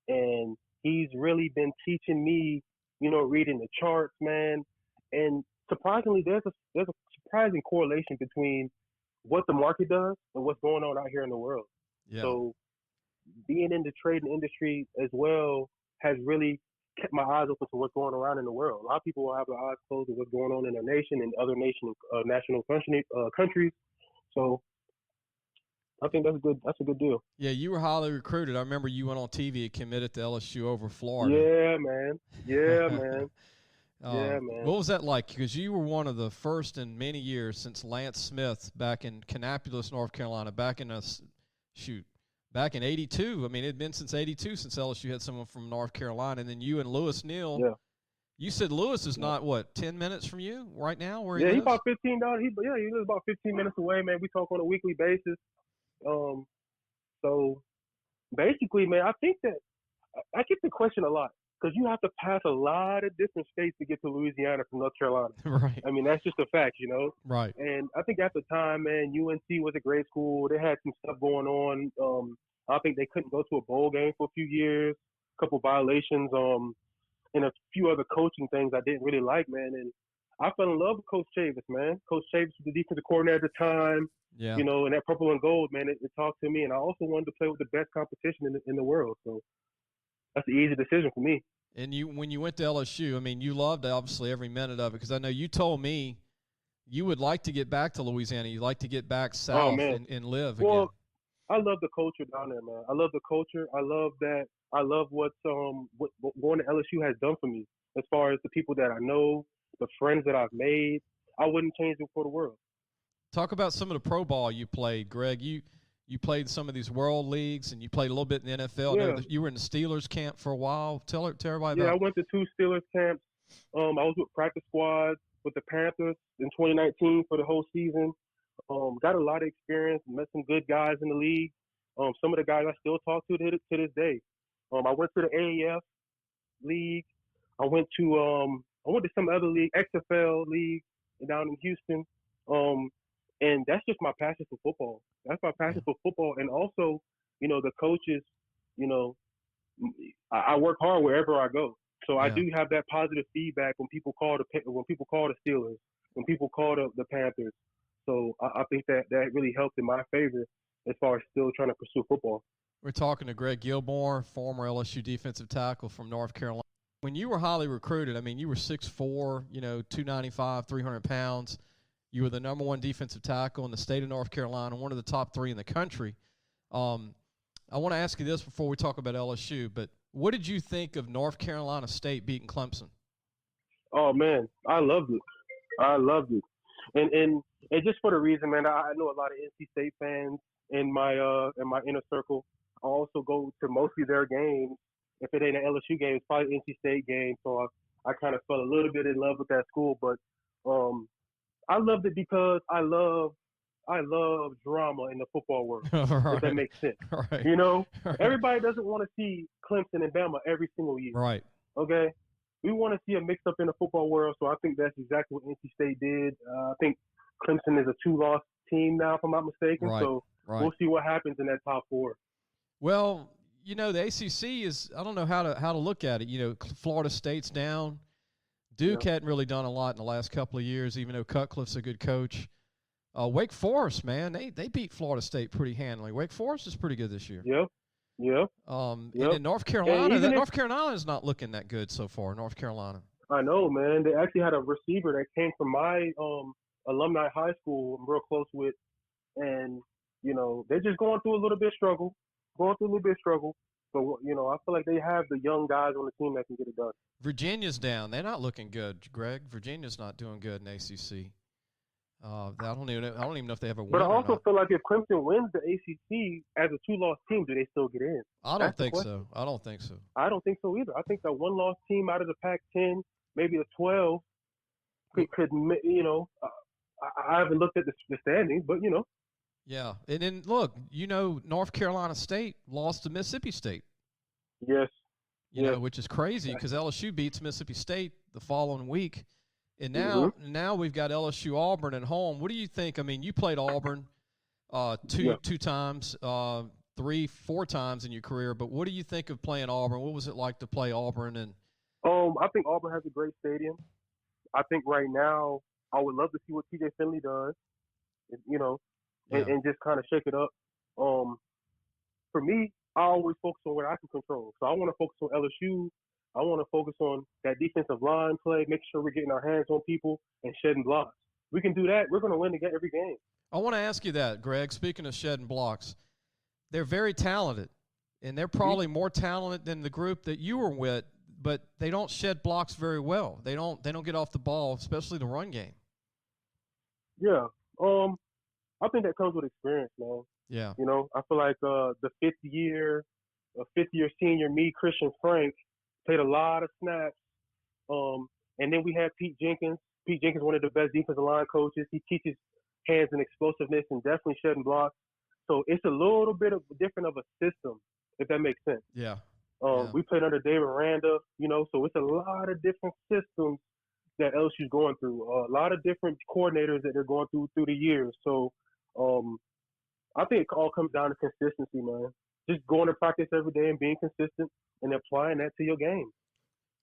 and he's really been teaching me, reading the charts, man. And surprisingly, there's a surprising correlation between what the market does and what's going on out here in the world. Yeah. So being in the trading industry as well has really kept my eyes open to what's going around in the world. A lot of people will have their eyes closed to what's going on in their nation and other national countries. So I think that's a good deal. Yeah, you were highly recruited. I remember you went on TV and committed to LSU over Florida. Yeah, man. Yeah, man. What was that like? Because you were one of the first in many years since Lance Smith back in Kannapolis, North Carolina, back in 82. I mean, it had been since 82 since LSU had someone from North Carolina. And then you and Louis Neal. Yeah. You said Louis is not, 10 minutes from you right now? Where he lives? He's about $15. He lives about 15 minutes away, man. We talk on a weekly basis. So basically, man, I think that I get the question a lot because you have to pass a lot of different states to get to Louisiana from North Carolina. Right. I mean, that's just a fact, Right. And I think at the time, man, UNC was a great school. They had some stuff going on. I think they couldn't go to a bowl game for a few years, a couple violations, and a few other coaching things I didn't really like, man. And I fell in love with Coach Chavis, man. Coach Chavis was the defensive coordinator at the time. Yeah. And that purple and gold, man, it talked to me. And I also wanted to play with the best competition in the world. So that's an easy decision for me. And when you went to LSU, I mean, you loved obviously every minute of it because I know you told me you would like to get back to Louisiana. You'd like to get back south and live again. Well, I love the culture down there, man. I love the culture. I love that. I love what going to LSU has done for me as far as the people that I know, the friends that I've made. I wouldn't change it for the world. Talk about some of the pro ball you played, Greg. You played some of these world leagues, and you played a little bit in the NFL. Yeah. I know you were in the Steelers camp for a while. Tell everybody about. Yeah, I went to 2 Steelers camps. I was with practice squads with the Panthers in 2019 for the whole season. Got a lot of experience, met some good guys in the league. Some of the guys I still talk to this day. I went to the AAF league. I went to some other league, XFL league down in Houston. And that's just my passion for football. That's my passion for football. And also, the coaches, I work hard wherever I go. So I do have that positive feedback when people call the Steelers, when people call the Panthers. So I think that really helped in my favor as far as still trying to pursue football. We're talking to Greg Gilmore, former LSU defensive tackle from North Carolina. When you were highly recruited, I mean, you were 6'4", 295, 300 pounds. You were the number 1 defensive tackle in the state of North Carolina, one of the top 3 in the country. I want to ask you this before we talk about LSU, but what did you think of North Carolina State beating Clemson? Oh, man, I loved it. And just for the reason, man, I know a lot of NC State fans in my inner circle. I also go to mostly their games. If it ain't an LSU game, it's probably an NC State game. So I kind of fell a little bit in love with that school. But I loved it because I love drama in the football world. Right. If that makes sense. Right. Right. Everybody doesn't want to see Clemson and Bama every single year. Right. Okay. We want to see a mix up in the football world. So I think that's exactly what NC State did. I think Clemson is a 2-loss team now, if I'm not mistaken. Right. So we'll see what happens in that top 4. Well, the ACC is, I don't know how to look at it. Florida State's down. Duke hadn't really done a lot in the last couple of years, even though Cutcliffe's a good coach. Wake Forest, man, they beat Florida State pretty handily. Wake Forest is pretty good this year. Yep. And in North Carolina, North Carolina is not looking that good so far. North Carolina. I know, man. They actually had a receiver that came from my alumni high school I'm real close with, and they're just going through a little bit of struggle, But I feel like they have the young guys on the team that can get it done. Virginia's down. They're not looking good, Greg. Virginia's not doing good in ACC. I don't even know if they have a win. But I or also not. feel like if Clemson wins the ACC as a 2-loss team, do they still get in? I don't think so. I don't think so. I don't think so either. I think the 1-loss team out of the Pac-10, maybe the 12, could I haven't looked at the standings, but Yeah, and then look, North Carolina State lost to Mississippi State. Yes. Which is crazy because LSU beats Mississippi State the following week. And now we've got LSU Auburn at home. What do you think? I mean, you played Auburn two times, 3-4 times in your career. But what do you think of playing Auburn? What was it like to play Auburn? And I think Auburn has a great stadium. I think right now I would love to see what TJ Finley does, and just kind of shake it up. For me, I always focus on what I can control. So I want to focus on LSU. I want to focus on that defensive line play, make sure we're getting our hands on people and shedding blocks. We can do that. We're going to win every game. I want to ask you that, Greg. Speaking of shedding blocks, they're very talented, and they're probably more talented than the group that you were with, but they don't shed blocks very well. They don't get off the ball, especially the run game. Yeah. I think that comes with experience, man. Yeah. I feel like the fifth year senior me, Christian Frank, played a lot of snaps. And then we had Pete Jenkins. Pete Jenkins, one of the best defensive line coaches. He teaches hands and explosiveness and definitely shedding blocks. So it's a little bit of different of a system, if that makes sense. Yeah. We played under David Aranda, so it's a lot of different systems that LSU's going through. A lot of different coordinators that they're going through the years. So I think it all comes down to consistency, man. Just going to practice every day and being consistent and applying that to your game.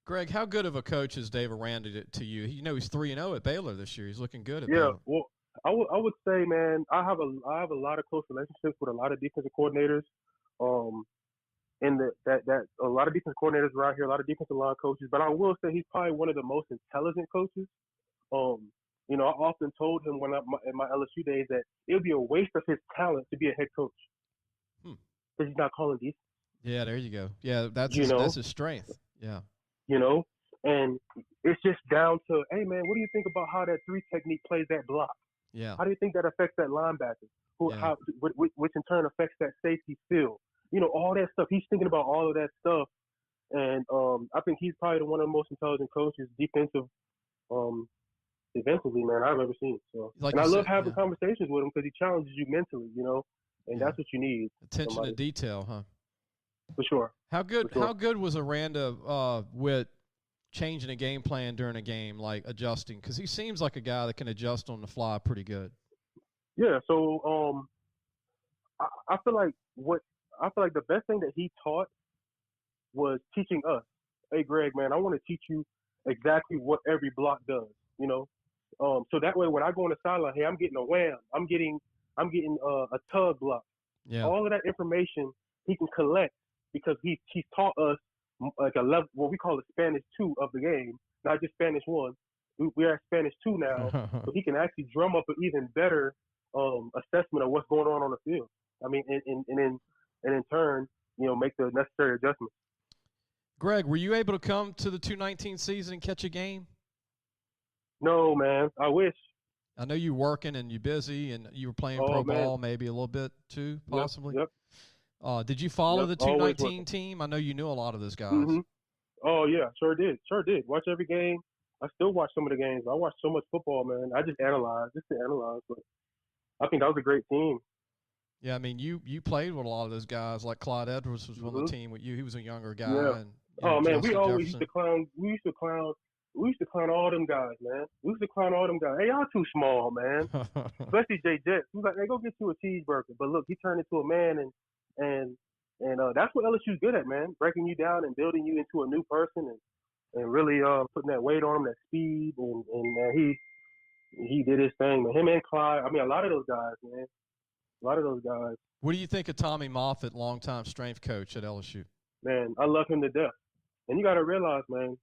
Greg, how good of a coach is Dave Aranda to you? He's 3-0 at Baylor this year. He's looking good at Baylor. Yeah, well, I would say, man, I have a lot of close relationships with a lot of defensive coordinators. And that a lot of defensive coordinators around here, a lot of defensive line coaches. But I will say he's probably one of the most intelligent coaches. I often told him in my LSU days that it would be a waste of his talent to be a head coach because he's not calling defense. Yeah, there you go. Yeah, that's his strength. Yeah. And it's just down to, hey, man, what do you think about how that 3 technique plays that block? Yeah. How do you think that affects that linebacker? Which in turn affects that safety field? All that stuff. He's thinking about all of that stuff. And I think he's probably one of the most intelligent coaches, defensively, man, I've ever seen. So, and I love having conversations with him because he challenges you mentally, and that's what you need. Attention to detail, huh? For sure. How good was Aranda with changing a game plan during a game, like adjusting? Because he seems like a guy that can adjust on the fly pretty good. Yeah. So I feel like the best thing that he taught was teaching us. Hey, Greg, man, I want to teach you exactly what every block does. So that way when I go on the sideline, hey, I'm getting a wham, I'm getting a tug block. Yeah. All of that information he can collect because he's taught us like a level, what we call the Spanish 2 of the game, not just Spanish 1. We're at Spanish 2 now, so he can actually drum up an even better assessment of what's going on the field. I mean, and in turn, make the necessary adjustments. Greg, were you able to come to the 2019 season and catch a game? No, man. I wish. I know you're working and you're busy and you were playing pro ball maybe a little bit too, possibly. Yep. Did you follow the 2019 team? I know you knew a lot of those guys. Mm-hmm. Oh, yeah, sure did. Watch every game. I still watch some of the games. I watch so much football, man. I just analyze, but I think that was a great team. Yeah, I mean, you played with a lot of those guys. Like Clyde Edwards was on the team with you. He was a younger guy. Yeah. And, man, we always Jefferson. used to clown all them guys, man. We used to clown all them guys. Hey, y'all too small, man. Especially Jay Jets. He was like, hey, go get you a cheeseburger. But look, he turned into a man, and that's what LSU's good at, man. Breaking you down and building you into a new person, and really putting that weight on him, that speed, and man, he did his thing, man. Him and Clyde. I mean, a lot of those guys, man. A lot of those guys. What do you think of Tommy Moffitt, longtime strength coach at LSU? Man, I love him to death. And you got to realize, man,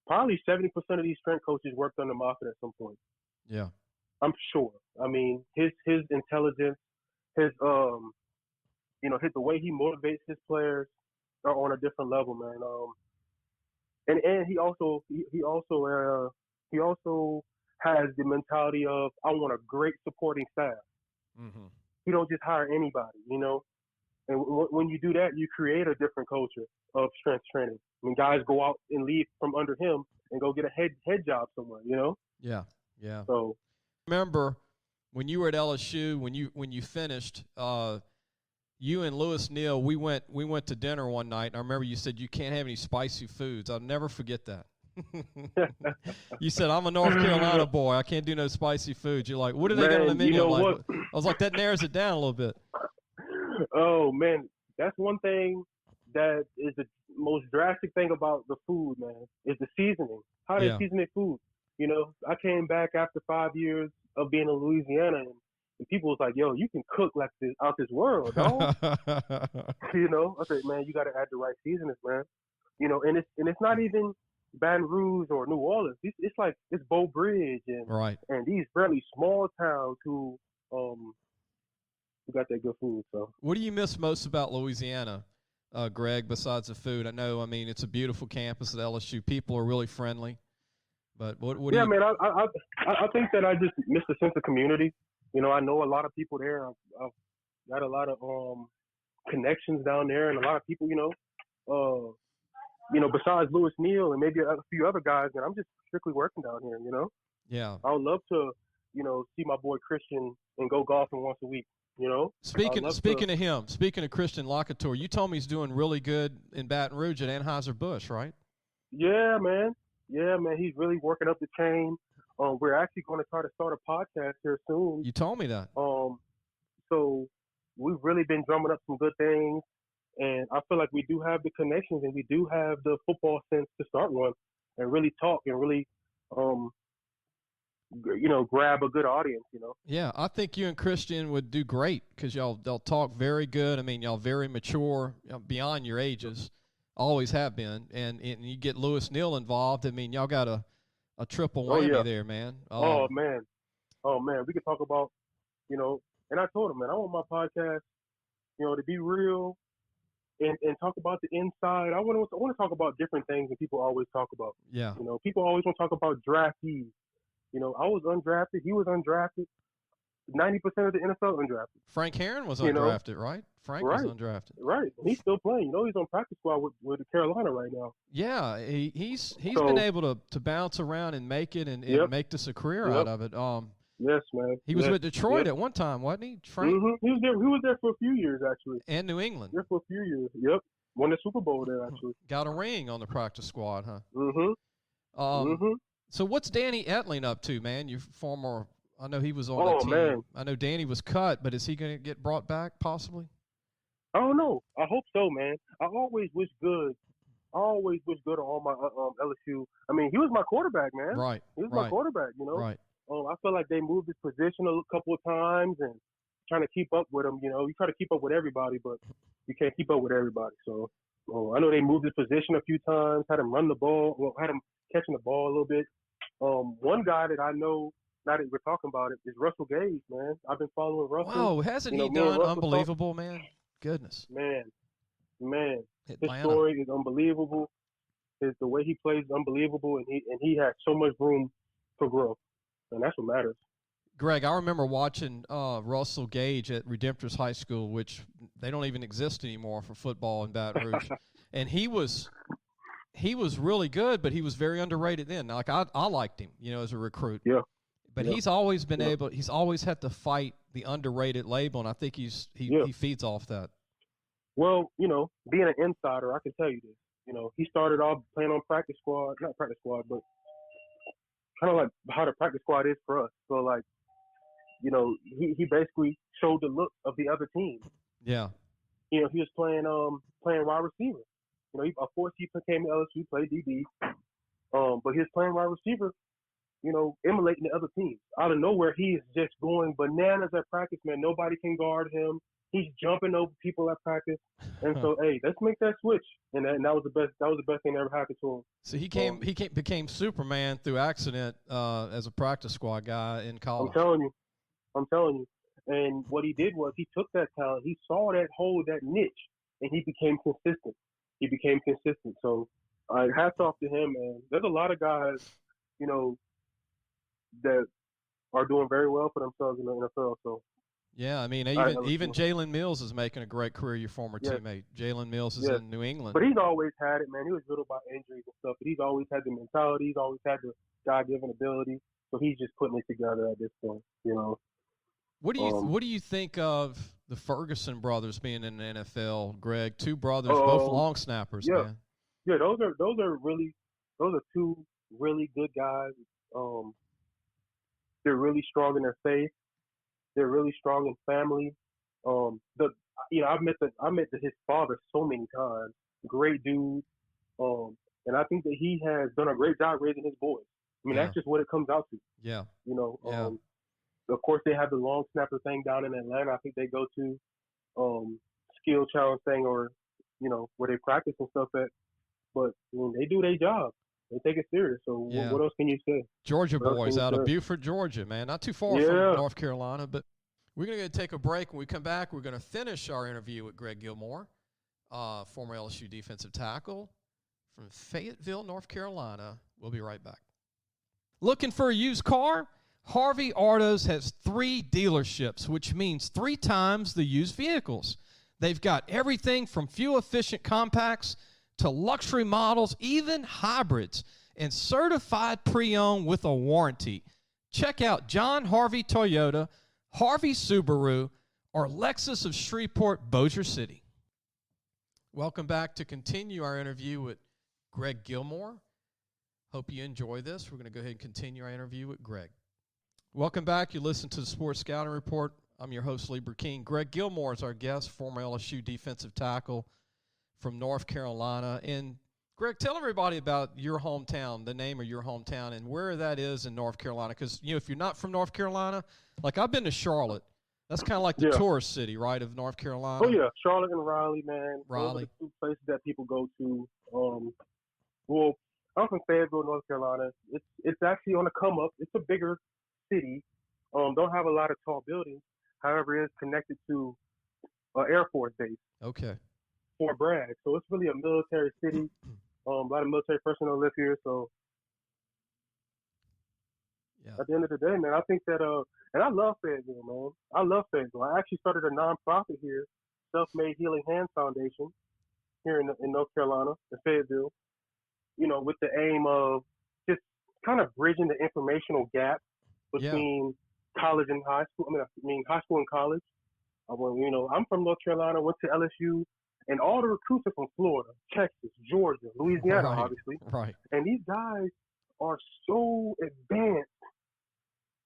probably 70% of these strength coaches worked under Moffitt at some point. Yeah. I'm sure. I mean, his intelligence, his the way he motivates his players are on a different level, man. And he also has the mentality of, I want a great supporting staff. Mm-hmm. He don't just hire anybody, And when you do that, you create a different culture of strength training. I mean, guys go out and leave from under him and go get a head job somewhere, Yeah. Yeah. So remember when you were at LSU, when you finished, you and Louis Neal, we went to dinner one night, and I remember you said you can't have any spicy foods. I'll never forget that. You said, I'm a North Carolina boy. I can't do no spicy foods. You're like, what do they got on the menu? I was like, that narrows it down a little bit. Oh, man, that's one thing that is the most drastic thing about the food, man, is the seasoning. How they season their food. I came back after 5 years of being in Louisiana, and people was like, yo, you can cook like this out this world, dog. I said, man, you got to add the right seasonings, man. And it's not even Baton Rouge or New Orleans. It's like it's Beau Bridge and these fairly small towns who got that good food. So what do you miss most about Louisiana, Greg, besides the food? I mean, it's a beautiful campus at LSU. People are really friendly. But what do you... man, I think that I just miss the sense of community. I know a lot of people there. I've got a lot of connections down there, and a lot of people, besides Louis Neal and maybe a few other guys, and I'm just strictly working down here, Yeah. I would love to, see my boy Christian and go golfing once a week, Speaking of him, speaking of Christian Locatour, you told me he's doing really good in Baton Rouge at Anheuser-Busch, right? Yeah, man. He's really working up the chain. We're actually going to try to start a podcast here soon. You told me that. So we've really been drumming up some good things, and I feel like we do have the connections and we do have the football sense to start one and really talk and really, grab a good audience, Yeah, I think you and Christian would do great because they'll talk very good. I mean, y'all very mature, beyond your ages, always have been, and you get Louis Neal involved. I mean, y'all got a triple whammy there, man. Oh man, we could talk about, and I told him, man, I want my podcast, to be real and talk about the inside. I want to talk about different things that people always talk about. Yeah. People always want to talk about draftees. I was undrafted. He was undrafted. 90% of the NFL undrafted. Frank Herron was undrafted, right? Frank was undrafted. Right. He's still playing. He's on practice squad with Carolina right now. Yeah, he's been able to bounce around and make it and make this a career out of it. Yes, man. He was with Detroit at one time, wasn't he, Frank? Mm-hmm. He was there for a few years, actually. And New England. There for a few years. Yep. Won the Super Bowl there, actually. Got a ring on the practice squad, huh? Mm-hmm. So what's Danny Etling up to, man? Your former, I know he was on the team. Man. I know Danny was cut, but is he going to get brought back possibly? I don't know. I hope so, man. I always wish good on all my LSU. I mean, he was my quarterback, man. Right. He was my quarterback, Right. I feel like they moved his position a couple of times and trying to keep up with him. You try to keep up with everybody, but you can't keep up with everybody. So I know they moved his position a few times, had him run the ball, had him catching the ball a little bit. One guy that I know, now that we're talking about it, is Russell Gage, man. I've been following Russell. Whoa, hasn't he done unbelievable, man? Goodness. Man. His Atlanta. story is unbelievable. The way he plays is unbelievable, and he has so much room for growth, and that's what matters. Greg, I remember watching Russell Gage at Redemptor's High School, which they don't even exist anymore for football in Baton Rouge, and he was really good, but he was very underrated then. Like I liked him, as a recruit. Yeah. But he's always been he's always had to fight the underrated label, and I think he feeds off that. Well, being an insider, I can tell you this. He started off playing on not practice squad, but kind of like how the practice squad is for us. So, like, he basically showed the look of the other team. Yeah. He was playing wide receiver. Of course, he came to LSU, played DB. But he was playing wide receiver, emulating the other teams. Out of nowhere, he is just going bananas at practice, man. Nobody can guard him. He's jumping over people at practice, and so hey, let's make that switch. And that was the best. That was the best thing that ever happened to him. So he became Superman through accident as a practice squad guy in college. I'm telling you. And what he did was he took that talent, he saw that hole, that niche, and he became consistent. So hats off to him, man. There's a lot of guys, you know, that are doing very well for themselves in the NFL. So. Yeah, I mean, even Jalen Mills is making a great career, your former teammate. Jalen Mills is in New England. But he's always had it, man. He was riddled by injuries and stuff, but he's always had the mentality. He's always had the God-given ability. So he's just putting it together at this point, you know. What do you think of the Ferguson brothers being in the NFL, Greg? Two brothers, both long snappers, man. Yeah, those are two really good guys. They're really strong in their faith. They're really strong in family. I met his father so many times. Great dude. And I think that he has done a great job raising his boys. I mean, that's just what it comes out to. Yeah. You know. Of course, they have the long snapper thing down in Atlanta. I think they go to skill challenge thing, or where they practice and stuff at. But they do their job. They take it serious. So what else can you say? Georgia boys out of Beaufort, Georgia, man. Not too far from North Carolina. But we're going to take a break. When we come back, we're going to finish our interview with Greg Gilmore, former LSU defensive tackle from Fayetteville, North Carolina. We'll be right back. Looking for a used car? Harvey Autos has 3 dealerships, which means 3 times the used vehicles. They've got everything from fuel-efficient compacts to luxury models, even hybrids, and certified pre-owned with a warranty. Check out John Harvey Toyota, Harvey Subaru, or Lexus of Shreveport, Bossier City. Welcome back to continue our interview with Greg Gilmore. Hope you enjoy this. We're going to go ahead and continue our interview with Greg. Welcome back. You listen to the Sports Scouting Report. I'm your host, Lee King. Greg Gilmore is our guest, former LSU defensive tackle from North Carolina. And, Greg, tell everybody about your hometown, the name of your hometown, and where that is in North Carolina. Because, if you're not from North Carolina, like I've been to Charlotte. That's kind of like the tourist city, right, of North Carolina? Oh, yeah. Charlotte and Raleigh, man. Raleigh. Those are the 2 places that people go to. Well, I'm from Fayetteville, North Carolina. It's actually on the come up. It's a bigger city. Don't have a lot of tall buildings. However, it is connected to an Air Force base. Okay. Fort Bragg. So it's really a military city. A lot of military personnel live here. So at the end of the day, man, I think that and I love Fayetteville, man. I love Fayetteville. I actually started a nonprofit here, Self-Made Healing Hands Foundation, here in North Carolina, in Fayetteville. With the aim of just kind of bridging the informational gap between college and high school. I mean high school and college. I'm from North Carolina, went to LSU, and all the recruits are from Florida, Texas, Georgia, Louisiana, obviously. Right. And these guys are so advanced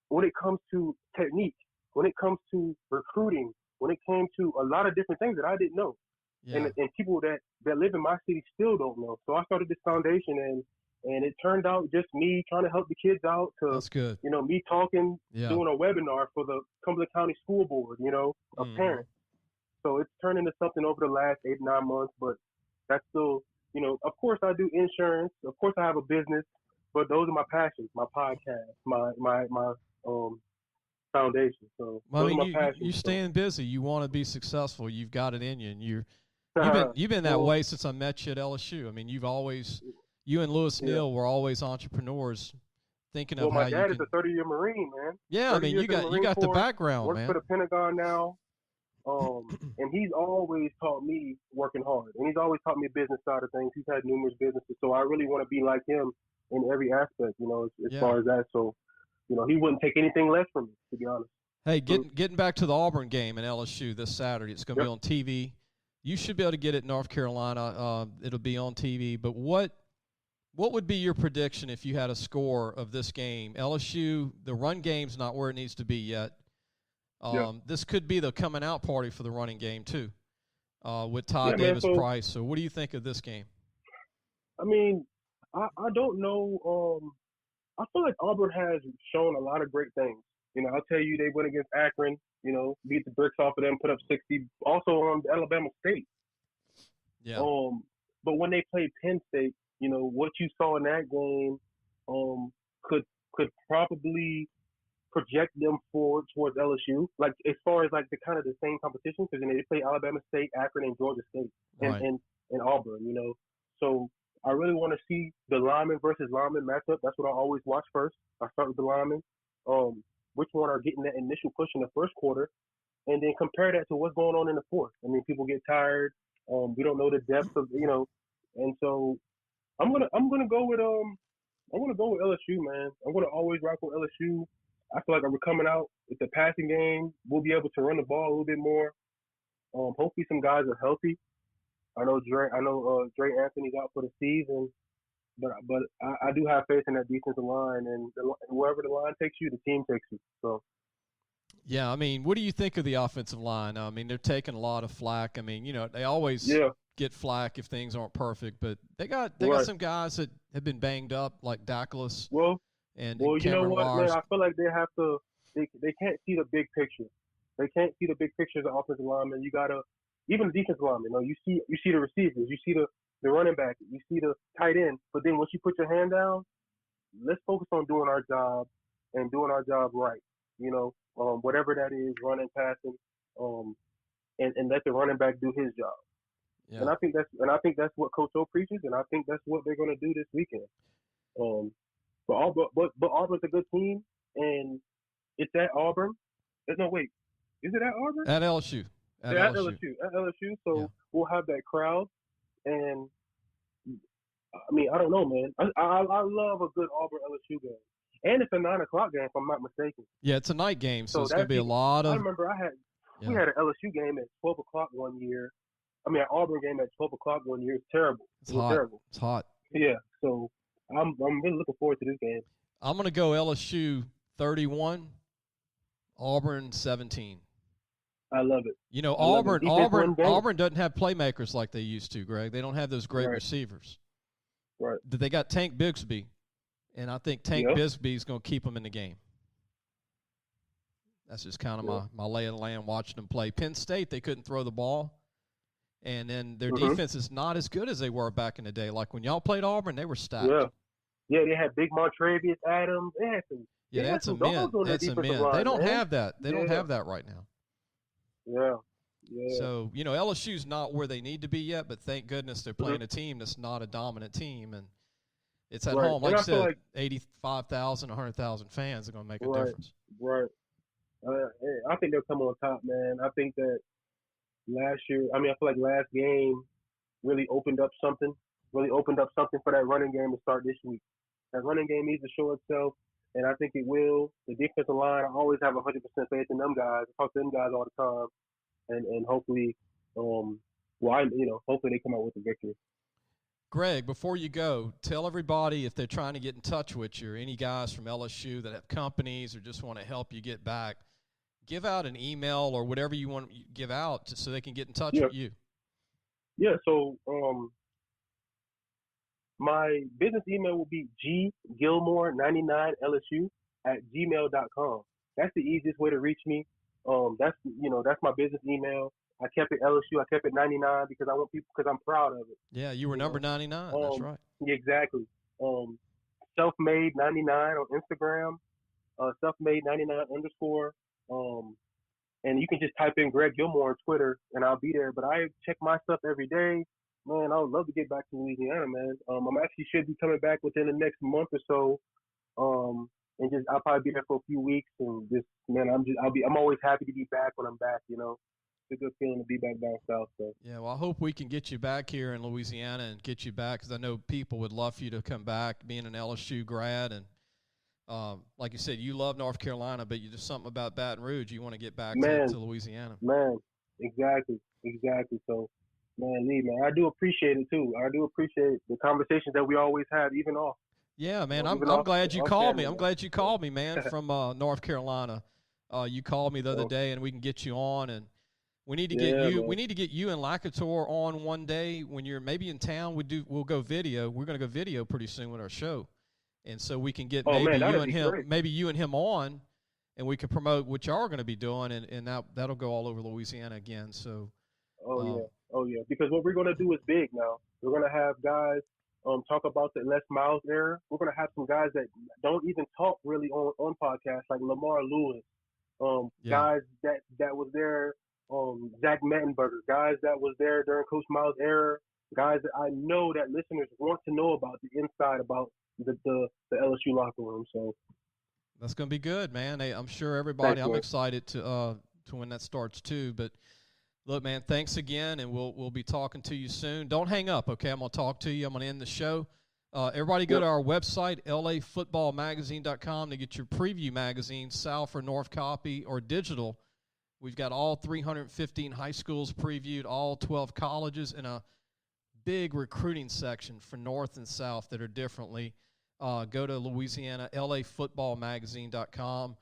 when it comes to technique, when it comes to recruiting, when it came to a lot of different things that I didn't know. Yeah. And people that live in my city still don't know. So I started this foundation, and it turned out just me trying to help the kids out to, that's good. Me talking, doing a webinar for the Cumberland County School Board, of parents. So it's turned into something over the last 8-9 months, but that's still, of course I do insurance. Of course I have a business, but those are my passions, my podcast, my foundation. So those are my passions. You staying busy. You want to be successful. You've got it in you, and you've been that way since I met you at LSU. I mean, you and Louis Neal were always entrepreneurs, thinking of how you can. My dad is a 30-year Marine, man. Yeah, I mean, you got the background, works man. Works for the Pentagon now, and he's always taught me working hard, and he's always taught me the business side of things. He's had numerous businesses, so I really want to be like him in every aspect, as far as that. So, he wouldn't take anything less from me, to be honest. Hey, getting back to the Auburn game in LSU this Saturday, it's going to be on TV. You should be able to get it in North Carolina. It'll be on TV. But what would be your prediction if you had a score of this game? LSU, the run game's not where it needs to be yet. This could be the coming out party for the running game too, with Todd Davis-Price. So what do you think of this game? I mean, I don't know. I feel like Auburn has shown a lot of great things I'll tell you they went against Akron. Beat the bricks off of them, put up 60. Also on Alabama State. Yeah. But when they played Penn State, what you saw in that game, could probably project them forward towards LSU. Like as far as like the kind of the same competition, because they play Alabama State, Akron, and Georgia State, and Auburn. So I really want to see the lineman versus lineman matchup. That's what I always watch first. I start with the linemen. Which one are getting that initial push in the first quarter, and then compare that to what's going on in the fourth. I mean, people get tired. We don't know the depth of and so I'm gonna go with LSU, man. I'm gonna always rock with LSU. I feel like we're coming out with the passing game. We'll be able to run the ball a little bit more. Hopefully some guys are healthy. I know Dre Anthony's out for the season, but I do have faith in that defensive line, and wherever the line takes you, the team takes you. So. Yeah, I mean, what do you think of the offensive line? I mean, they're taking a lot of flack. I mean, they always get flack if things aren't perfect, but they got some guys that have been banged up, like Dackless. And you know what, Lars. man? I feel like they have to. They can't see the big picture. They can't see the big picture as an offensive lineman. You gotta, even the defensive lineman. You see the receivers. You see the running back. You see the tight end. But then once you put your hand down, let's focus on doing our job and doing our job right. Whatever that is, running, passing, and let the running back do his job. Yeah. And I think that's what Coach O preaches, and I think that's what they're going to do this weekend. But Auburn's a good team, and it's at Auburn. No, wait, is it at Auburn? At LSU. At LSU. So we'll have that crowd, and I mean, I don't know, man. I love a good Auburn LSU game. And it's a 9:00 game, if I'm not mistaken. Yeah, it's a night game, so it's going to be a lot of. I remember we had an LSU game at 12:00 one year. I mean, an Auburn game at 12:00 one year. It's terrible. It's hot. Terrible. It's hot. Yeah, so I'm really looking forward to this game. I'm going to go LSU 31, Auburn 17. I love it. Auburn doesn't have playmakers like they used to, Greg. They don't have those great receivers. Right. They got Tank Bigsby. And I think Tank Bigsby is going to keep them in the game. That's just kind of my lay of the land watching them play. Penn State, they couldn't throw the ball. And then their defense is not as good as they were back in the day. Like when y'all played Auburn, they were stacked. Yeah, they had big Montravius Adams. They had some men. They don't have that. They don't have that right now. Yeah. So, LSU's not where they need to be yet, but thank goodness they're playing a team that's not a dominant team. And it's at home. Like I said, 85,000, 100,000 fans are going to make a difference. Right. I think they'll come on top, man. I think that I feel like last game really opened up something for that running game to start this week. That running game needs to show itself, and I think it will. The defensive line, I always have 100% faith in them guys. I talk to them guys all the time, and hopefully, hopefully they come out with a victory. Greg, before you go, tell everybody if they're trying to get in touch with you or any guys from LSU that have companies or just want to help you get back, give out an email or whatever you want to give out so they can get in touch with you. Yeah, so my business email will be ggilmore99lsu@gmail.com. That's the easiest way to reach me. That's my business email. I kept it LSU. I kept it 99 because I want people, because I'm proud of it. Yeah, you were number 99. That's right. Yeah, exactly. Selfmade 99 on Instagram. Selfmade99_. And you can just type in Greg Gilmore on Twitter, and I'll be there. But I check my stuff every day. Man, I would love to get back to Louisiana, man. I'm actually should be coming back within the next month or so. And I'll probably be there for a few weeks, and I'm always happy to be back when I'm back. It's a good feeling to be back down south. So. Yeah, well, I hope we can get you back here in Louisiana and get you back, because I know people would love for you to come back, being an LSU grad. And like you said, you love North Carolina, but you just something about Baton Rouge. You want to get back to Louisiana. Man, exactly. So, Lee, man, I do appreciate it, too. I do appreciate the conversations that we always have, even off. Yeah, man, I'm glad you called me. I'm glad you called me, man, from North Carolina. You called me the other day, and we can get you on, and we need to get you. Man. We need to get you and Lakator on one day when you're maybe in town. We'll go video. We're going to go video pretty soon with our show, and so we can get maybe you and him on, and we can promote what y'all are going to be doing, and that'll go all over Louisiana again. So, Oh yeah. Because what we're gonna do is big now. We're gonna have guys talk about the Les Miles era. We're gonna have some guys that don't even talk really on podcasts, like Lamar Lewis, guys that was there, Zach Mettenberger, guys that was there during Coach Miles' era, guys that I know that listeners want to know about the inside about the LSU locker room. So that's going to be good, man. Hey, I'm sure everybody. Thanks, I'm man. excited to when that starts too. But look, man, thanks again, and we'll be talking to you soon. Don't hang up, okay? I'm going to talk to you. I'm going to end the show. Everybody go to our website, lafootballmagazine.com, to get your preview magazine, South or North copy or digital. We've got all 315 high schools previewed, all 12 colleges, and a big recruiting section for North and South that are differently. Go to Louisiana, lafootballmagazine.com.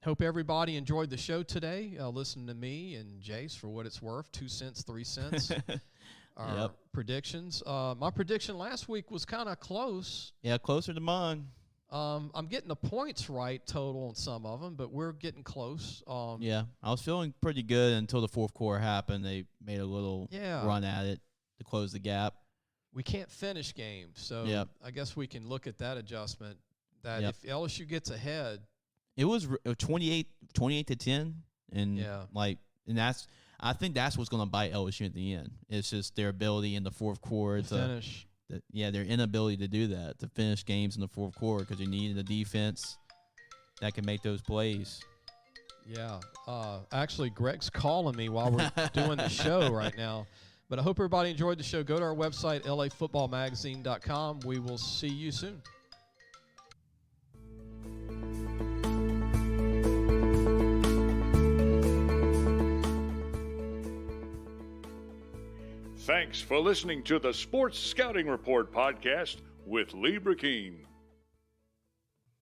Hope everybody enjoyed the show today. Listen to me and Jace for what it's worth, 2 cents, 3 cents. Our predictions. My prediction last week was kind of close. Yeah, closer to mine. I'm getting the points right total on some of them, but we're getting close. Yeah, I was feeling pretty good until the fourth quarter happened. They made a little run at it to close the gap. We can't finish games, so I guess we can look at that adjustment, that if LSU gets ahead. It was 28 to 10, and I think that's what's going to bite LSU at the end. It's just their ability in the fourth quarter to finish. Their inability to do that, to finish games in the fourth quarter, because you need a defense that can make those plays. Yeah. Actually, Greg's calling me while we're doing the show right now. But I hope everybody enjoyed the show. Go to our website, lafootballmagazine.com. We will see you soon. Thanks for listening to the Sports Scouting Report podcast with Lee Brakeen.